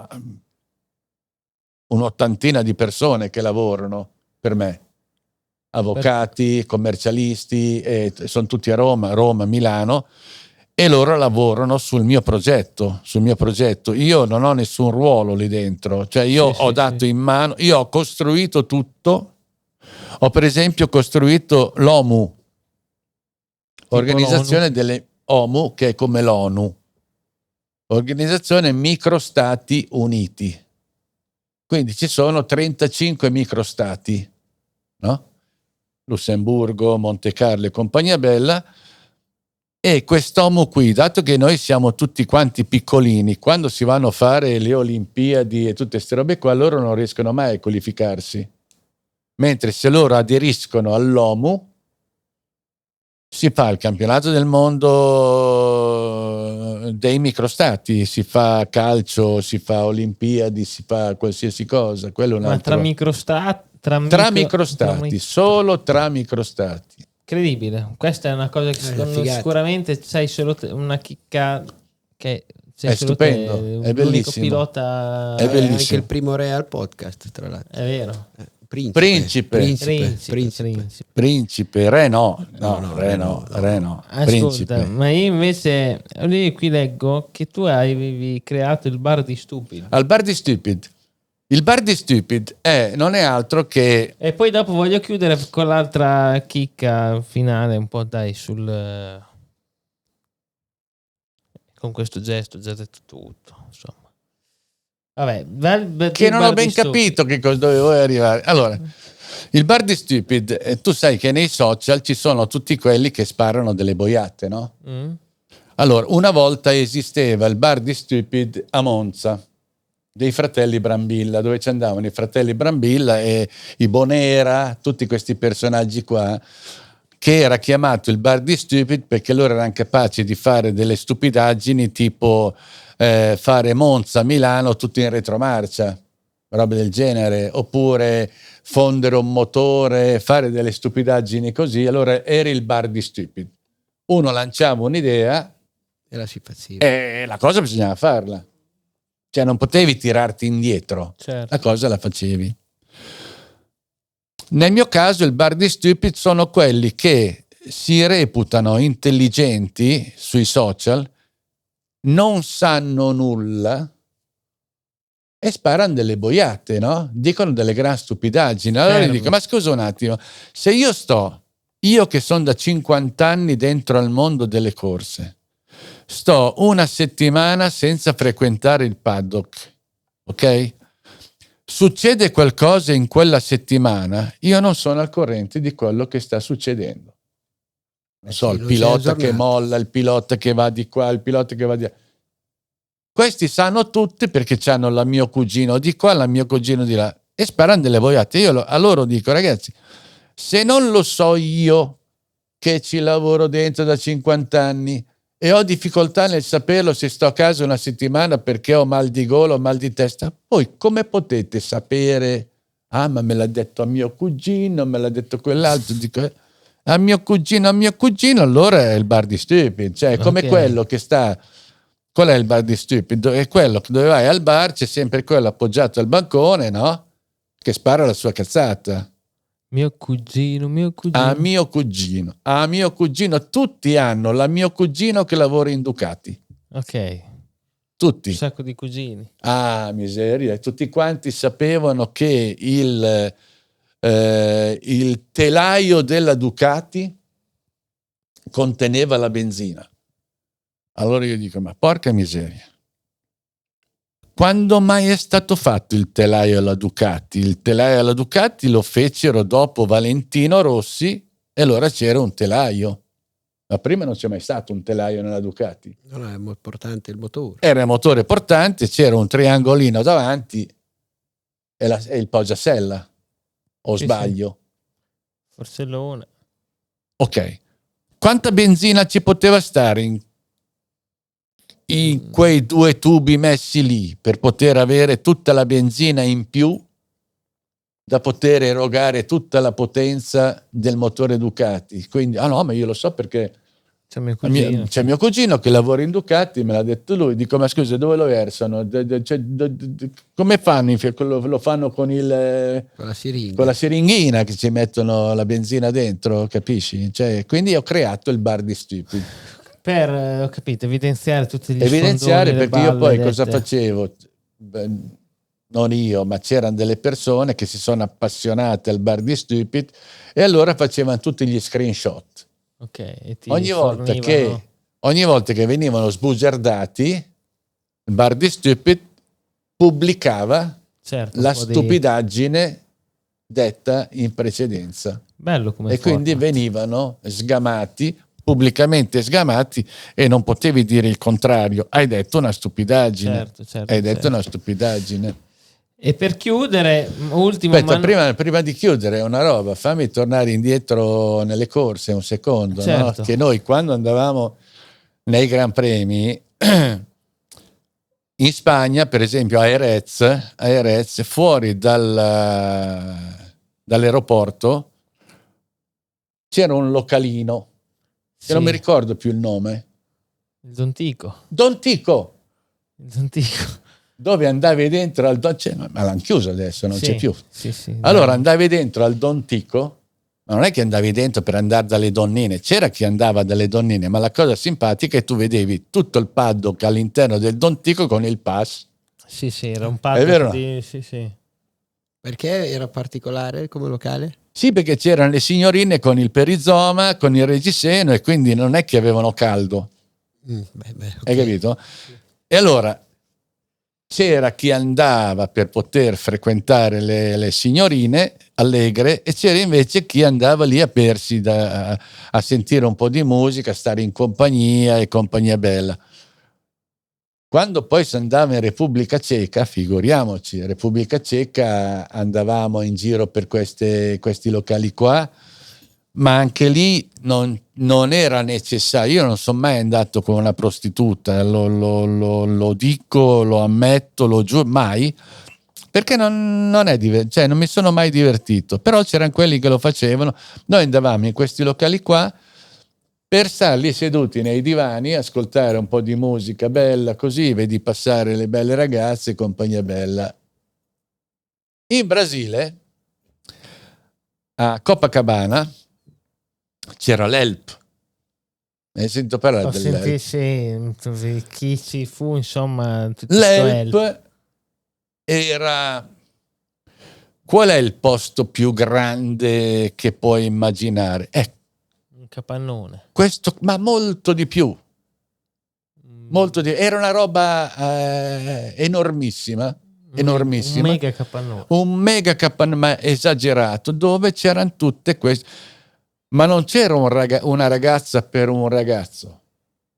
un'ottantina di persone che lavorano per me, avvocati, commercialisti, sono tutti a Roma, Milano, e loro lavorano sul mio progetto. Io non ho nessun ruolo lì dentro, cioè io ho dato in mano, io ho costruito tutto. Ho per esempio costruito l'OMU, organizzazione delle OMU, che è come l'ONU, Organizzazione Microstati Uniti. Quindi ci sono 35 microstati, no? Lussemburgo, Monte Carlo e compagnia bella, e quest'OMU qui, dato che noi siamo tutti quanti piccolini, quando si vanno a fare le Olimpiadi e tutte queste robe qua, loro non riescono mai a qualificarsi. Mentre se loro aderiscono all'OMU, si fa il campionato del mondo dei microstati, si fa calcio, si fa Olimpiadi, si fa qualsiasi cosa. Quello è un altro... tra microstati? Solo tra microstati. Incredibile, questa è una cosa che sicuramente sai solo una chicca che è stupendo, è bellissimo. Pilota, è bellissimo. Anche il primo re al podcast, tra l'altro. È vero. Principe, re no. Ascolta, Principe. ma io invece qui leggo che tu avevi creato il bar di Stupid. Al bar di Stupid. Il bar di Stupid non è altro che... E poi dopo voglio chiudere con l'altra chicca finale, un po' dai sul... Con questo gesto ho già detto tutto, insomma. Vabbè, che non ho ben capito che cosa dovevo arrivare. Allora, il bar di Stupid, tu sai che nei social ci sono tutti quelli che sparano delle boiate, no? Allora, una volta esisteva il bar di Stupid a Monza, dei fratelli Brambilla, dove ci andavano i fratelli Brambilla e i Bonera, tutti questi personaggi qua, che era chiamato il bar di Stupid perché loro erano capaci di fare delle stupidaggini tipo fare Monza-Milano tutto in retromarcia, robe del genere, oppure fondere un motore, fare delle stupidaggini così. Allora era il bar di Stupid. Uno lanciava un'idea e la cosa bisognava farla, cioè non potevi tirarti indietro, certo. La cosa la facevi. Nel mio caso il bar di Stupid sono quelli che si reputano intelligenti sui social, non sanno nulla e sparano delle boiate, no? Dicono delle gran stupidaggini. Allora gli dico, ma scusa un attimo, se io che sono da 50 anni dentro al mondo delle corse, sto una settimana senza frequentare il paddock, ok? Succede qualcosa in quella settimana, io non sono al corrente di quello che sta succedendo. Non so, il pilota che molla, il pilota che va di qua, il pilota che va di là. Questi sanno tutti perché hanno la mio cugino di qua, la mio cugino di là e sparano delle boiate. Io a loro dico, ragazzi, se non lo so io che ci lavoro dentro da 50 anni e ho difficoltà nel saperlo se sto a casa una settimana perché ho mal di gola o mal di testa, poi come potete sapere? Ah, ma me l'ha detto a mio cugino, me l'ha detto quell'altro. Dico, a mio cugino, allora è il bar di Stupid, cioè come quello che sta. Qual è il bar di Stupid? È quello che dove vai al bar, c'è sempre quello appoggiato al bancone, no? Che spara la sua cazzata. Mio cugino. A mio cugino, tutti hanno la mio cugino che lavora in Ducati. Ok. Tutti. Un sacco di cugini. Ah, miseria. Tutti quanti sapevano che il telaio della Ducati conteneva la benzina. Allora io dico, ma porca miseria. Quando mai è stato fatto il telaio alla Ducati? Il telaio alla Ducati lo fecero dopo Valentino Rossi e allora c'era un telaio. Ma prima non c'è mai stato un telaio nella Ducati. No, è molto importante il motore. Era il motore portante, c'era un triangolino davanti e il poggiasella. O sì, sbaglio? Sì. Forsellone. Ok. Quanta benzina ci poteva stare in quei 2 tubi messi lì per poter avere tutta la benzina in più da poter erogare tutta la potenza del motore Ducati? Quindi, no, ma io lo so perché c'è mio cugino che lavora in Ducati, me l'ha detto lui. Dico, ma scusa, dove lo versano? Come fanno? Lo fanno con la siringhina che ci mettono la benzina dentro, capisci? Cioè, quindi ho creato il bar di Stupid. Ho capito, evidenziare tutti gli evidenziare perché io poi cosa facevo? Non io, ma c'erano delle persone che si sono appassionate al bar di Stupid e allora facevano tutti gli screenshot. Okay, ogni volta che venivano sbugiardati, il bar di Stupid pubblicava la stupidaggine detta in precedenza. Bello come e quindi venivano sgamati, pubblicamente sgamati, e non potevi dire il contrario. Hai detto una stupidaggine. Hai detto una stupidaggine. E per chiudere, ultimo. Aspetta, prima di chiudere una roba, fammi tornare indietro nelle corse un secondo, certo. No? Che noi quando andavamo nei Gran Premi in Spagna, per esempio a Jerez, fuori dall'aeroporto c'era un localino, che non mi ricordo più il nome. Il Don Tico. Dove andavi dentro al ma l'hanno chiuso adesso, non c'è più. Sì, allora andavi dentro al Don Tico, ma non è che andavi dentro per andare dalle donnine, c'era chi andava dalle donnine, ma la cosa simpatica è che tu vedevi tutto il paddock all'interno del Don Tico con il pass. Sì, era un paddock. È vero? Sì. Perché era particolare come locale? Sì, perché c'erano le signorine con il perizoma, con il reggiseno, e quindi non è che avevano caldo. Okay. Hai capito? E allora c'era chi andava per poter frequentare le signorine allegre e c'era invece chi andava lì a bersi, a sentire un po' di musica, a stare in compagnia e compagnia bella. Quando poi si andava in Repubblica Ceca, figuriamoci, Repubblica Ceca, andavamo in giro per questi locali qua, ma anche lì non era necessario. Io non sono mai andato con una prostituta, lo dico, lo ammetto, lo giuro, mai, perché non è cioè non mi sono mai divertito. Però c'erano quelli che lo facevano. Noi andavamo in questi locali qua per star lì seduti nei divani, ascoltare un po' di musica bella, così vedi passare le belle ragazze e compagnia bella. In Brasile, a Copacabana, c'era l'Help. Hai sentito parlare dell'Help? Sì, chi ci fu, insomma, tutto sto L'Help era... Qual è il posto più grande che puoi immaginare? un capannone. Questo, ma molto di più. Era una roba enormissima. Un mega capannone. Un mega capannone, ma esagerato, dove c'erano tutte queste... Ma non c'era una ragazza per un ragazzo.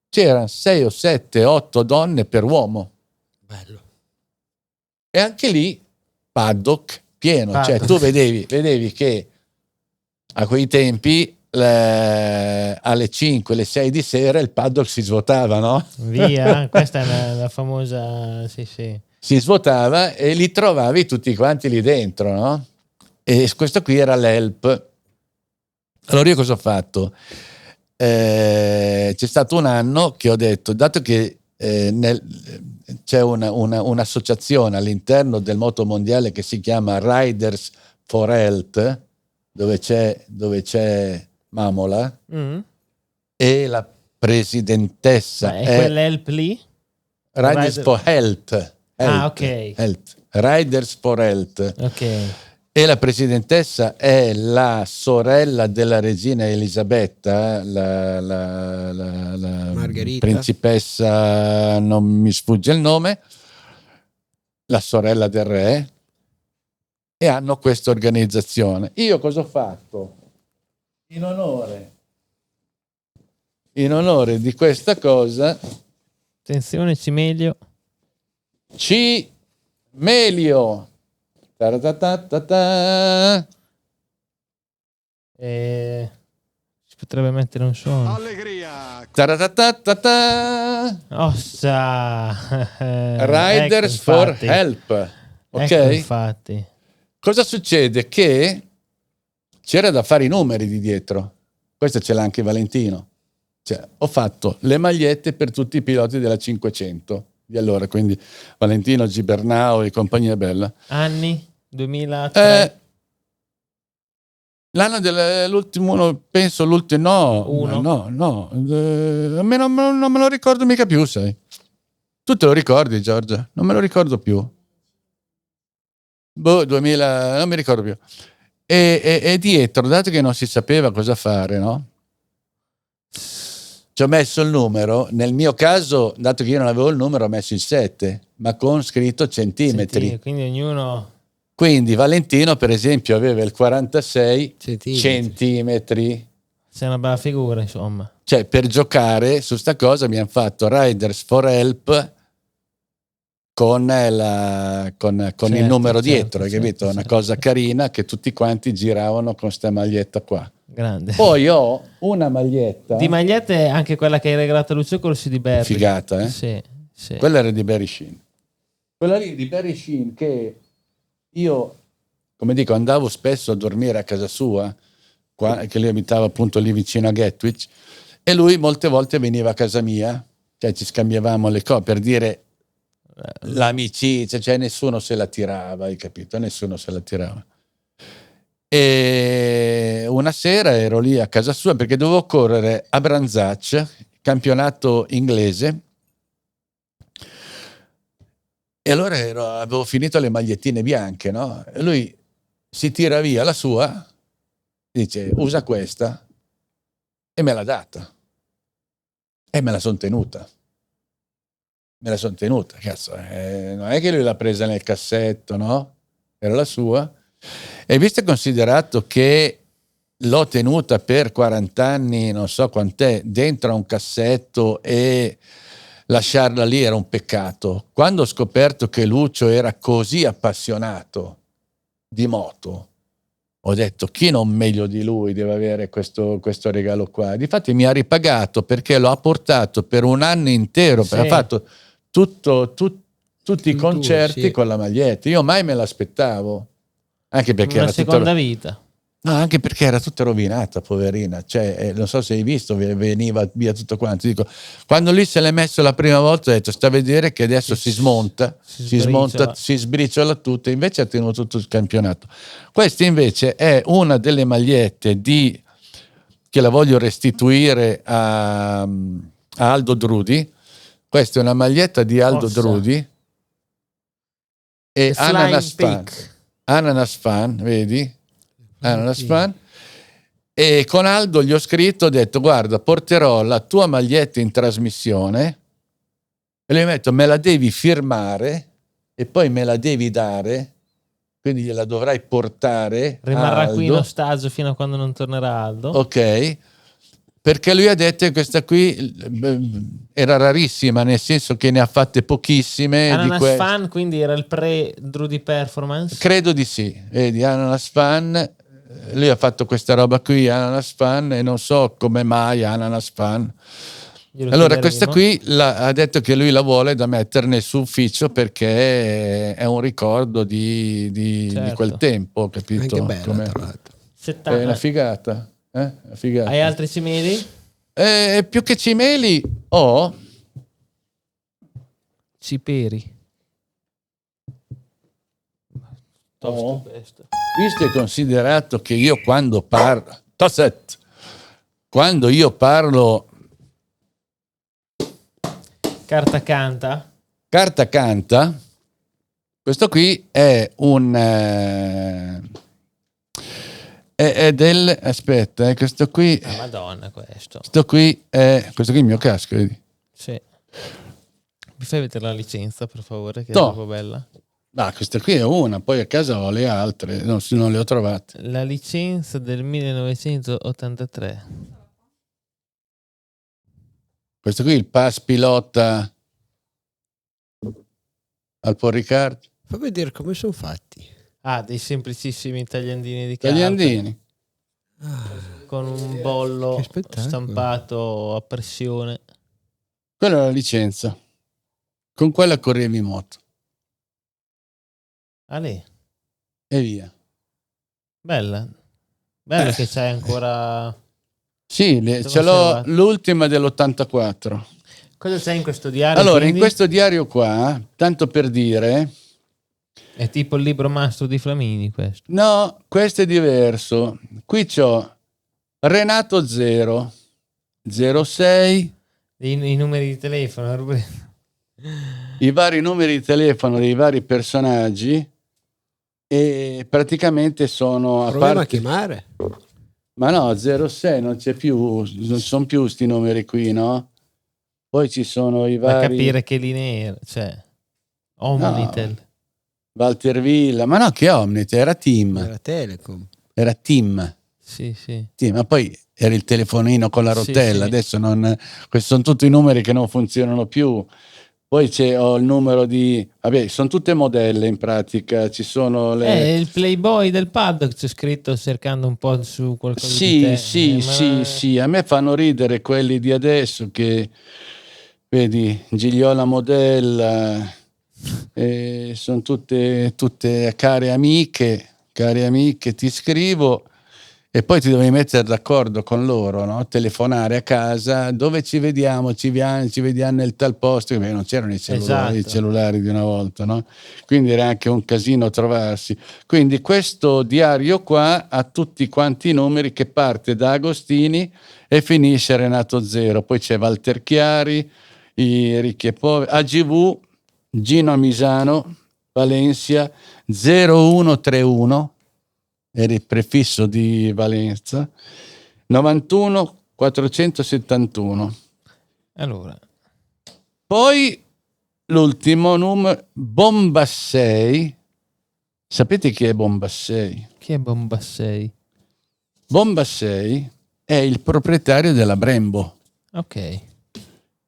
C'erano 6 o 7, 8 donne per uomo. Bello. E anche lì, paddock pieno. Cioè tu vedevi che a quei tempi alle 5, le 6 di sera il paddock si svuotava, no? Via, questa è la famosa... Sì. Si svuotava e li trovavi tutti quanti lì dentro, no? E questo qui era l'Help. Allora io cosa ho fatto? C'è stato un anno che ho detto, dato che c'è un'associazione all'interno del moto mondiale che si chiama Riders for Health, dove c'è Mamola, e la presidentessa è quell'Help lì? Riders for Health. Ok. Health. Riders for Health. Ok. E la presidentessa è la sorella della regina Elisabetta, la Margherita. Principessa, non mi sfugge il nome, la sorella del re, e hanno questa organizzazione. Io cosa ho fatto? In onore di questa cosa, attenzione, Cimelio. Cimelio. Si potrebbe mettere un suono. Allegria. Ossa. Riders for Help. Ok? Ecco, infatti. Cosa succede? Che c'era da fare i numeri di dietro. Questo ce l'ha anche Valentino. Cioè, ho fatto le magliette per tutti i piloti della 500 di allora, quindi Valentino, Gibernau e compagnia bella. Anni? 2003? L'anno dell'ultimo, penso l'ultimo, no, a me non me lo ricordo mica più, sai. Tu te lo ricordi, Giorgia? Non me lo ricordo più. 2000, non mi ricordo più. E dietro, dato che non si sapeva cosa fare, no? Ci ho messo il numero, nel mio caso, dato che io non avevo il numero, ho messo il 7, ma con scritto centimetri. Quindi ognuno... Quindi Valentino, per esempio, aveva il 46 centimetri. C'è una bella figura, insomma. Cioè, per giocare su sta cosa abbiamo fatto Riders for Help con il numero dietro, hai capito? Una cosa carina che tutti quanti giravano con sta maglietta qua. Grande. Poi ho una maglietta di magliette, anche quella che hai regalato a Lucio Corsi di Barry. Figata, eh? Sì. Quella era di Barry Sheen. Quella lì di Barry Sheen, che io, come dico, andavo spesso a dormire a casa sua, che lui abitava appunto lì vicino a Gatwick, e lui molte volte veniva a casa mia, cioè ci scambiavamo le cose per dire l'amicizia, cioè nessuno se la tirava, hai capito? Nessuno se la tirava. E una sera ero lì a casa sua perché dovevo correre a Branzaccia, campionato inglese, e allora avevo finito le magliettine bianche, no? E lui si tira via la sua, dice usa questa, e me l'ha data e me la sono tenuta. Cazzo, non è che lui l'ha presa nel cassetto, no? Era la sua. E visto e considerato che l'ho tenuta per 40 anni, non so quant'è, dentro a un cassetto, e lasciarla lì era un peccato. Quando ho scoperto che Lucio era così appassionato di moto, ho detto chi non meglio di lui deve avere questo regalo qua. Difatti mi ha ripagato perché lo ha portato per un anno intero, Sì. ha fatto tutti i concerti sì. con la maglietta. Io mai me l'aspettavo, anche perché Una era seconda vita. No, anche perché era tutta rovinata, poverina. Cioè, non so se hai visto, veniva via tutto quanto. Dico, quando lui se l'è messo la prima volta, ho detto, sta a vedere che adesso si smonta, si sbriciola tutto. Invece ha tenuto tutto il campionato. Questa invece è una delle magliette che la voglio restituire a Aldo Drudi. Questa è una maglietta di Aldo Drudi e Ananas Fan, vedi? Ananas Fan. E con Aldo gli ho scritto, ho detto guarda, porterò la tua maglietta in trasmissione e le metto, me la devi firmare e poi me la devi dare, quindi gliela dovrai portare. Rimarrà qui in ostaggio fino a quando non tornerà Aldo. Ok, perché lui ha detto che questa qui era rarissima, nel senso che ne ha fatte pochissime. Ananas Fan, quindi era il pre-Drudi Performance? Credo di sì, vedi, Ananas Fan. Lui ha fatto questa roba qui, Ananas Fan, e non so come mai Ananas Fan. Allora questa qui ha detto che lui la vuole da mettere nel suo ufficio perché è un ricordo di quel tempo, capito? Anche bella, tra l'altro. È una figata. Una figata. Hai altri cimeli? Più che cimeli ho ciperi. Visto e considerato che io quando parlo carta canta, questo qui è è del aspetta, questo qui Madonna, questo qui è il mio casco, vedi? Sì. Mi fai vedere la licenza, per favore, che è proprio bella. Questa qui è una, poi a casa ho le altre, non le ho trovate. La licenza del 1983. Questo qui è il pass pilota al Paul Ricard. Fa vedere come sono fatti. Dei semplicissimi tagliandini di carta. Tagliandini. Con un bollo stampato a pressione. Quella è la licenza. Con quella correvi in moto. Lì. E via. Bella che c'hai ancora. Sì, ce l'ho l'ultima dell'84. Cosa c'è in questo diario? Allora, quindi? in questo diario qua, tanto per dire, è tipo il libro mastro di Flamini questo. No, questo è diverso. Qui c'ho Renato 0 06 i numeri di telefono, i vari numeri di telefono dei vari personaggi. E praticamente sono a chiamare, ma no, 06 non c'è più, non sono più sti numeri qui, no? Poi ci sono i vari, da capire che linee, cioè Omnitel, no, Valtervilla, ma no, che Omnitel, era Team, era Telecom, era Team. Sì. Ma poi era il telefonino con la rotella, sì. Adesso non, questi sono tutti i numeri che non funzionano più. Poi ho il numero di... Vabbè, sono tutte modelle in pratica, ci sono le... il Playboy del paddock c'è scritto cercando un po' su qualcosa di te. Sì, a me fanno ridere quelli di adesso che, vedi, Gigliola Modella, sono tutte care amiche, ti scrivo e poi ti devi mettere d'accordo con loro, no? Telefonare a casa, dove ci vediamo, ci vediamo nel tal posto, perché non c'erano i cellulari di una volta, no? Quindi era anche un casino trovarsi. Quindi questo diario qua ha tutti quanti i numeri, che parte da Agostini e finisce a Renato 0, poi c'è Walter Chiari, i ricchi e poveri, AGV, Gino Amisano, Valencia 0131, era il prefisso di Valenza, 91 471. Allora, poi l'ultimo numero, Bombassei. Sapete chi è Bombassei? Chi è Bombassei? Bombassei è il proprietario della Brembo. Ok.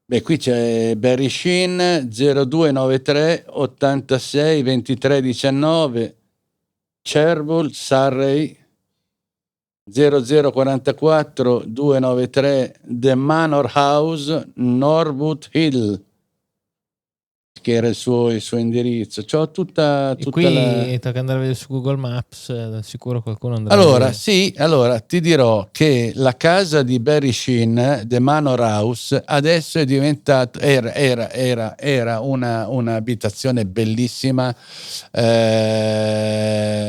Beh, qui c'è Barry Sheen 0293 86 23 19, Cherbourg, Surrey, 0044 293 The Manor House, Norwood Hill, che era il suo indirizzo. C'ho tutta qui tocca andare a vedere su Google Maps, sicuro qualcuno andrà a allora, vedere. sì, allora ti dirò che la casa di Barry Sheen, The Manor House, adesso è diventato, era una abitazione bellissima,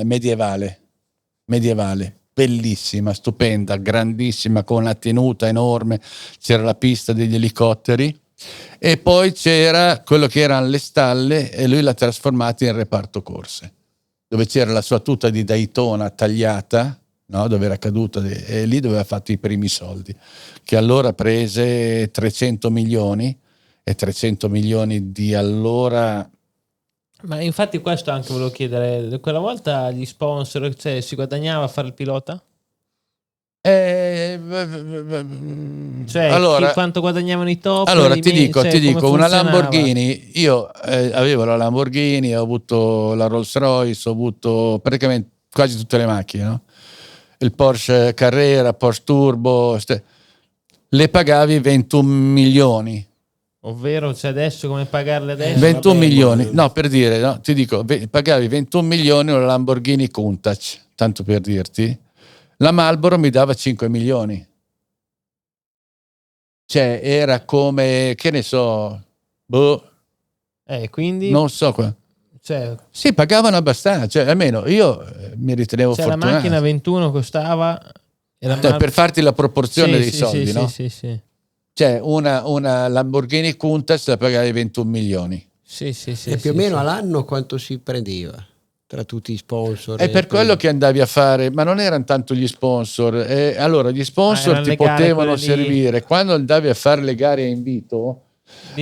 medievale, bellissima, stupenda, grandissima, con una tenuta enorme, c'era la pista degli elicotteri. E poi c'era quello che erano le stalle e lui l'ha trasformata in reparto corse, dove c'era la sua tuta di Daytona tagliata, no? Dove era caduta, e lì dove aveva fatto i primi soldi, che allora prese 300 milioni, e 300 milioni di allora. Ma infatti questo anche volevo chiedere, quella volta gli sponsor, cioè si guadagnava a fare il pilota? Cioè, Allora, quanto guadagnavano i top? allora ti dico, una funzionava? Lamborghini, io avevo la Lamborghini, ho avuto la Rolls Royce, ho avuto praticamente quasi tutte le macchine, no? Il Porsche Carrera, Porsche Turbo, le pagavi 21 milioni. Ovvero, cioè adesso come pagarle adesso? 21 milioni, no, per dire, no, ti dico, pagavi 21 milioni una Lamborghini Countach, tanto per dirti. La Marlboro mi dava 5 milioni. Cioè, era come, che ne so, quindi non so qua. Cioè, sì, pagavano abbastanza, cioè almeno io mi ritenevo fortunato. La macchina 21 costava per farti la proporzione dei soldi, no? Sì. Cioè una Lamborghini Countach la pagavi 21 milioni. Sì. E più o meno all'anno quanto si prendeva? Tra tutti i sponsor. È per quello che andavi a fare, ma non erano tanto gli sponsor. Allora, gli sponsor ti potevano servire quando andavi a fare le gare a invito.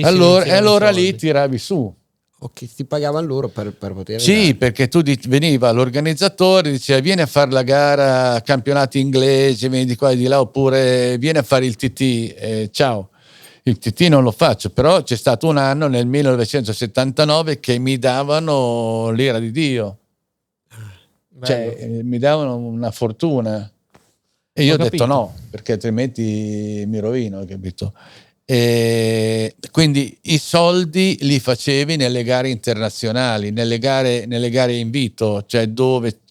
Allora lì tiravi su. O che ti pagavano loro per poter sì, andare. Perché tu veniva l'organizzatore, diceva vieni a fare la gara, campionati inglesi, vieni di qua e di là, oppure vieni a fare il TT, ciao. Il TT non lo faccio, però c'è stato un anno nel 1979 che mi davano l'ira di Dio. Cioè, mi davano una fortuna. E io ho detto no, perché altrimenti mi rovino, capito? E quindi i soldi li facevi nelle gare internazionali, nelle gare invito, cioè dove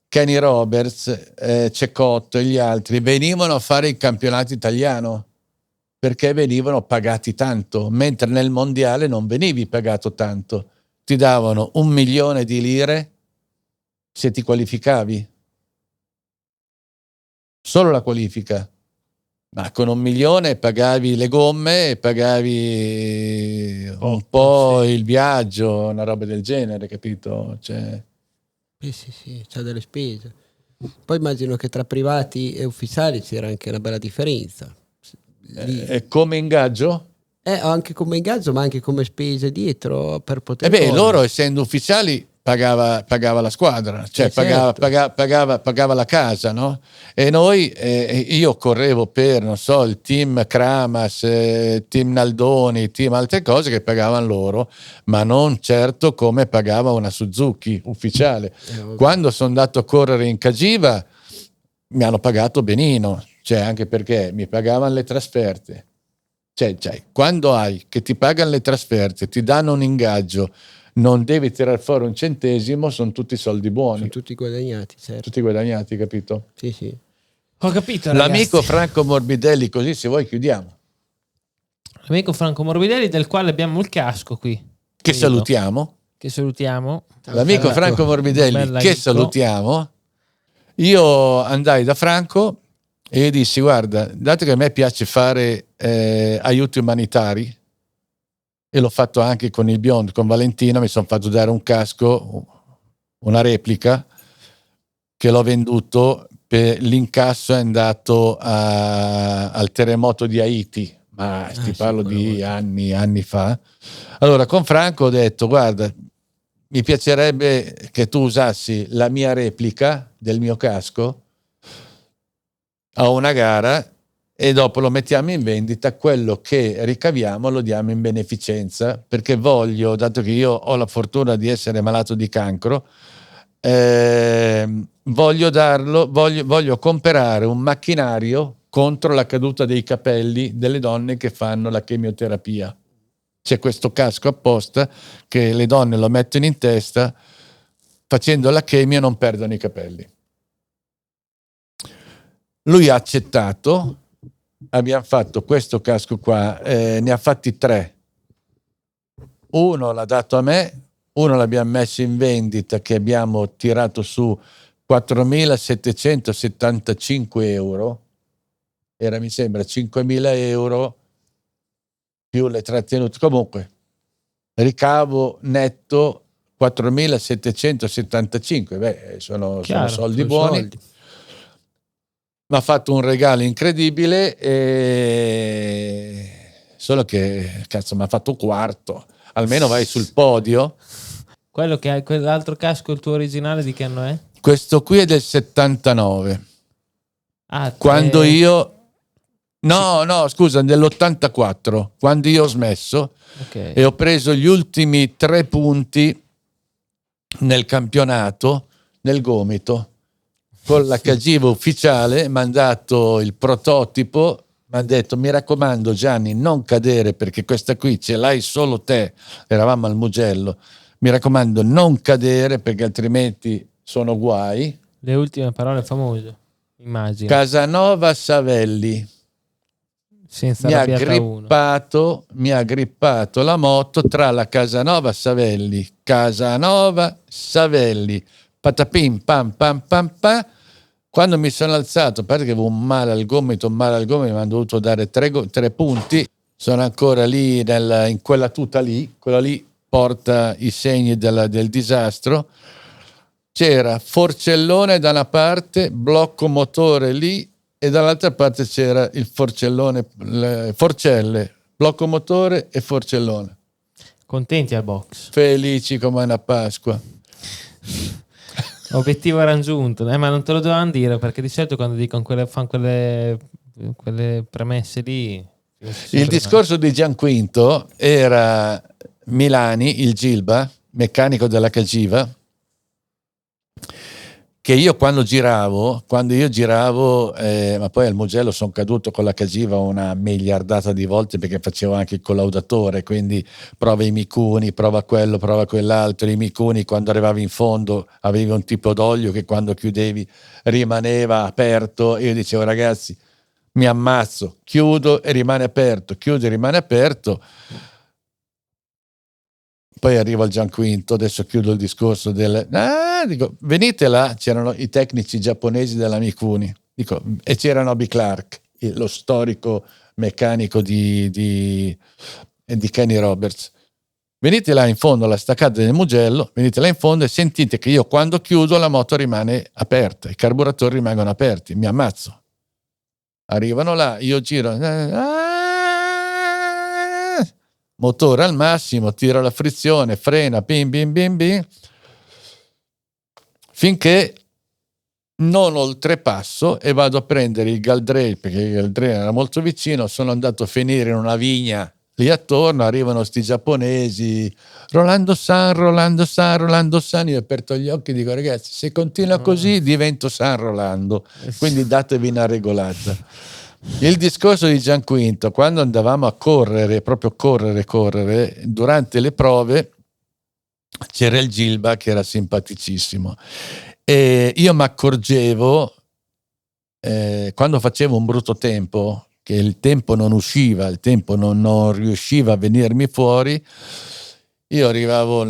Kenny Roberts, Cecotto e gli altri venivano a fare il campionato italiano, perché venivano pagati tanto, mentre nel mondiale non venivi pagato tanto. Ti davano 1 milione di lire se ti qualificavi. Solo la qualifica. Ma con 1 milione pagavi le gomme e pagavi un po' il viaggio, una roba del genere, capito? Cioè. Sì, c'è delle spese. Poi immagino che tra privati e ufficiali c'era anche una bella differenza. Come ingaggio? Anche come ingaggio, ma anche come spese dietro per poter. Loro essendo ufficiali pagava la squadra, cioè pagava la casa, no? E noi, io correvo per, non so, il team Kramas, team Naldoni, team altre cose che pagavano loro, ma non certo come pagava una Suzuki ufficiale. Quando sono andato a correre in Cagiva mi hanno pagato benino, cioè anche perché mi pagavano le trasferte. Cioè, quando hai che ti pagano le trasferte, ti danno un ingaggio, non devi tirare fuori un centesimo, sono tutti soldi buoni. Sono tutti guadagnati, certo. Tutti guadagnati, capito? Sì. Ho capito, l'amico Franco Morbidelli, così se vuoi chiudiamo. L'amico Franco Morbidelli, del quale abbiamo il casco qui. Che salutiamo. L'amico Franco Morbidelli, che salutiamo. Io andai da Franco e gli dissi, guarda, dato che a me piace fare aiuti umanitari, e l'ho fatto anche con il Beyond, con Valentino, mi sono fatto dare un casco, una replica, che l'ho venduto, per l'incasso è andato al terremoto di Haiti, ma ti parlo di anni fa. Allora con Franco ho detto, guarda, mi piacerebbe che tu usassi la mia replica del mio casco a una gara e dopo lo mettiamo in vendita, quello che ricaviamo lo diamo in beneficenza, perché voglio, dato che io ho la fortuna di essere malato di cancro, voglio comprare un macchinario contro la caduta dei capelli delle donne che fanno la chemioterapia. C'è questo casco apposta che le donne lo mettono in testa, facendo la chemio non perdono i capelli. Lui ha accettato, abbiamo fatto questo casco qua, ne ha fatti 3. Uno l'ha dato a me, uno l'abbiamo messo in vendita che abbiamo tirato su 4.775 euro, era mi sembra 5.000 euro più le trattenute, comunque ricavo netto 4.775, sono soldi buoni. Soldi. Mi ha fatto un regalo incredibile, solo che cazzo mi ha fatto un quarto, almeno vai sul podio. Quello che hai, quell'altro casco, il tuo originale di che anno è? Questo qui è del 79. Ah, Quando io no, scusa, dell'84, quando io ho smesso, okay, e ho preso gli ultimi 3 punti nel campionato nel gomito con la Cagiva ufficiale. Mi hanno dato il prototipo, mi hanno detto: mi raccomando Gianni, non cadere, perché questa qui ce l'hai solo te, eravamo al Mugello, mi raccomando non cadere perché altrimenti sono guai. Le ultime parole famose, immagino. Casanova Savelli Senza mi ha grippato la moto tra la Casanova Savelli, patapim pam pam pam pam. Quando mi sono alzato, a parte che avevo un male al gomito, mi hanno dovuto dare 3 punti, sono ancora lì in quella tuta lì, quella lì porta i segni del disastro. C'era forcellone da una parte, blocco motore lì, e dall'altra parte c'era il forcellone, forcelle, blocco motore e forcellone. Contenti al box? Felici come una Pasqua. Obiettivo raggiunto, ma non te lo dovevano dire, perché di solito quando dicono fanno quelle premesse lì. Il discorso di Gianquinto era Milani, il Gilba, meccanico della Cagiva, che io quando io giravo, ma poi al Mugello sono caduto con la Cagiva una miliardata di volte, perché facevo anche il collaudatore, quindi prova i micuni, prova quello, prova quell'altro. I micuni, quando arrivavi in fondo avevi un tipo d'olio che quando chiudevi rimaneva aperto, e io dicevo: ragazzi, mi ammazzo, chiudo e rimane aperto, chiudo e rimane aperto. Poi arrivo al Gianquinto, adesso chiudo il discorso dico, venite là, c'erano i tecnici giapponesi della Mikuni, dico, e c'era Nobby Clark, lo storico meccanico di Kenny Roberts. Venite là in fondo alla staccata del Mugello, venite là in fondo e sentite che io quando chiudo la moto rimane aperta, i carburatori rimangono aperti, mi ammazzo. Arrivano là, io giro, motore al massimo, tiro la frizione, frena, bim bim bim bim, finché non oltrepasso e vado a prendere il guardrail, perché il guardrail era molto vicino. Sono andato a finire in una vigna lì attorno, arrivano sti giapponesi, Rolando San, io ho aperto gli occhi e dico: ragazzi, se continua così divento San Rolando, quindi datevi una regolata. Il discorso di Gianquinto, quando andavamo a correre, proprio correre, durante le prove c'era il Gilba che era simpaticissimo, e io mi accorgevo quando facevo un brutto tempo, che il tempo non usciva, il tempo non riusciva a venirmi fuori. Io arrivavo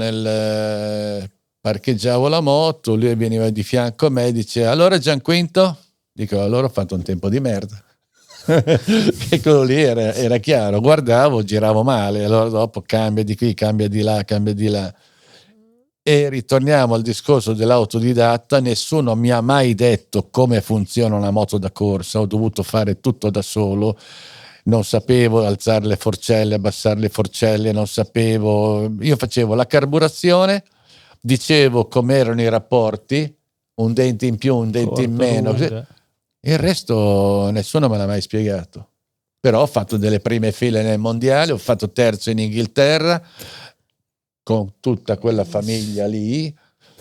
parcheggiavo la moto, lui veniva di fianco a me e dice: allora Gianquinto? Dico: allora ho fatto un tempo di merda. Che quello lì era chiaro, guardavo, giravo male, allora dopo cambia di qui, cambia di là. E ritorniamo al discorso dell'autodidatta. Nessuno mi ha mai detto come funziona una moto da corsa, ho dovuto fare tutto da solo, non sapevo alzare le forcelle, abbassare le forcelle, non sapevo, io facevo la carburazione, dicevo com'erano i rapporti, un dente in più, un dente in meno, il resto nessuno me l'ha mai spiegato. Però ho fatto delle prime file nel mondiale, ho fatto terzo in Inghilterra con tutta quella famiglia lì,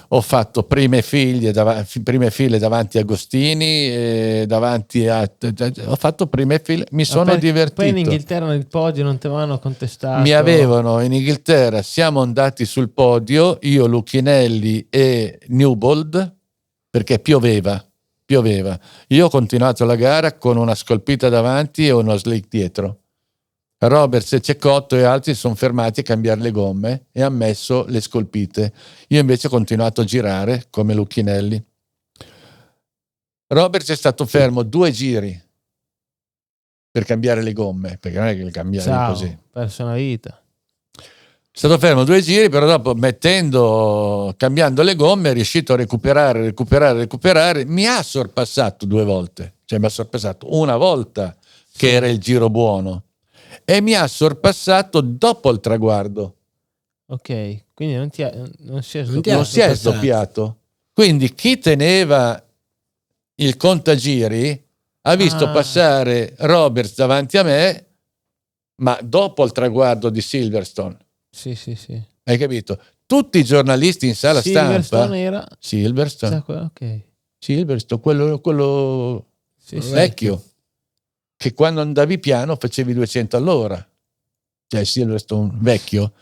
ho fatto prime file davanti a Agostini, ho fatto prime file, mi sono divertito. Poi in Inghilterra nel podio non ti avevano contestato? Mi avevano in Inghilterra, siamo andati sul podio, io, Lucchinelli e Newbold, perché pioveva. Io ho continuato la gara con una scolpita davanti e uno slick dietro. Roberts e Cecotto e altri sono fermati a cambiare le gomme e hanno messo le scolpite. Io invece ho continuato a girare come Lucchinelli. Roberts è stato fermo 2 giri per cambiare le gomme, perché non è che le cambiavi così. Perso una vita. È stato fermo 2 giri, però dopo cambiando le gomme è riuscito a recuperare. Mi ha sorpassato 2 volte, cioè mi ha sorpassato una volta che era il giro buono e mi ha sorpassato dopo il traguardo. Ok, quindi non si è sdoppiato. Quindi chi teneva il contagiri ha visto passare Roberts davanti a me, ma dopo il traguardo di Silverstone. Sì. Hai capito? Tutti i giornalisti in sala Silverstone era? Silverstone. Ok. Silverstone, quello vecchio. Che quando andavi piano facevi 200 all'ora. Cioè Silverstone vecchio.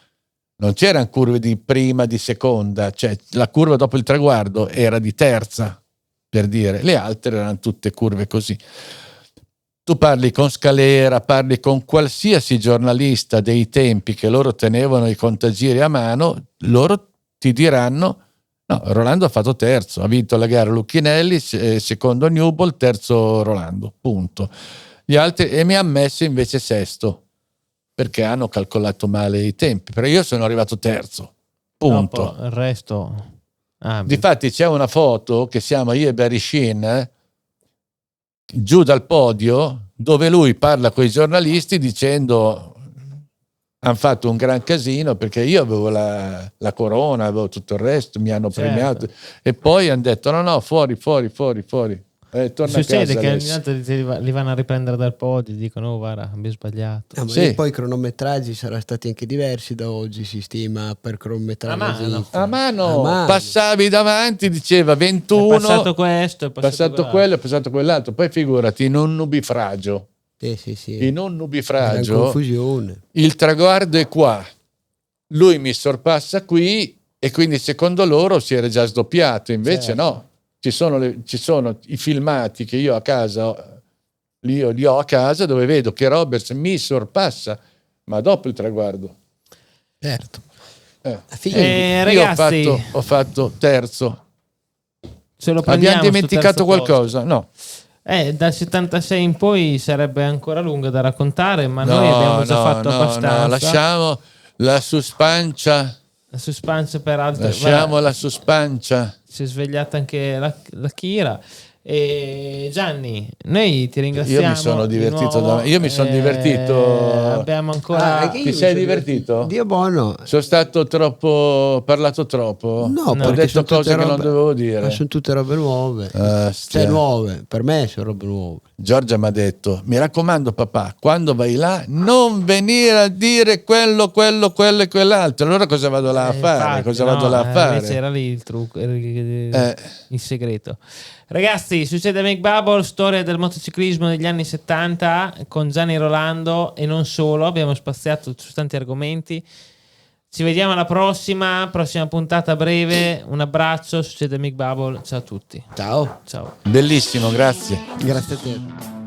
Non c'erano curve di prima, di seconda. Cioè la curva dopo il traguardo era di terza, per dire. Le altre erano tutte curve così. Tu parli con Scalera, parli con qualsiasi giornalista dei tempi che loro tenevano i contagiri a mano, loro ti diranno: no, Rolando ha fatto terzo, ha vinto la gara Lucchinelli, secondo Newbold, terzo Rolando, punto. Gli altri, e mi ha messo invece sesto, perché hanno calcolato male i tempi, però io sono arrivato terzo, punto. Dopo il resto... Difatti c'è una foto che siamo io e Barry Sheen giù dal podio, dove lui parla con i giornalisti dicendo: hanno fatto un gran casino perché io avevo la corona, avevo tutto il resto, mi hanno premiato, e poi hanno detto no, fuori. Torna Succede a casa che adesso. ogni tanto li vanno a riprendere dal podio e dicono: oh, guarda, abbiamo sbagliato. E poi i cronometraggi saranno stati anche diversi da oggi, si stima per cronometrare a mano. Passavi davanti, diceva 21, è passato questo, è passato quello, è passato quell'altro. Poi figurati, in un nubifragio. Sì. In un nubifragio, confusione. Il traguardo è qua, lui mi sorpassa qui e quindi secondo loro si era già sdoppiato, invece no. Ci sono i filmati che io a casa li ho a casa, dove vedo che Roberts mi sorpassa, ma dopo il traguardo. Certo. Ragazzi, io ho fatto terzo. Ce lo Abbiamo dimenticato qualcosa? No. Dal 76 in poi sarebbe ancora lunga da raccontare, ma noi abbiamo già fatto abbastanza. No, lasciamo la suspancia. La suspense per altri. Lasciamo la suspancia. Si è svegliata anche la Kira. E Gianni, noi ti ringraziamo. Io mi sono divertito. Abbiamo ancora. Ti sei divertito? Dio buono. Sono stato parlato troppo? No, ho detto cose che non dovevo dire. Ma sono tutte robe nuove. Nuove. Per me sono robe nuove. Giorgia mi ha detto: mi raccomando papà, quando vai là non venire a dire quello e quell'altro. Allora cosa vado là a fare? Infatti, invece era lì il trucco, il segreto. Ragazzi, succede Make Bubble, storia del motociclismo degli anni 70 con Gianni Rolando e non solo, abbiamo spaziato su tanti argomenti. Ci vediamo alla prossima puntata breve. Un abbraccio, succede Make Bubble, ciao a tutti. Ciao. Bellissimo, grazie. Grazie a te.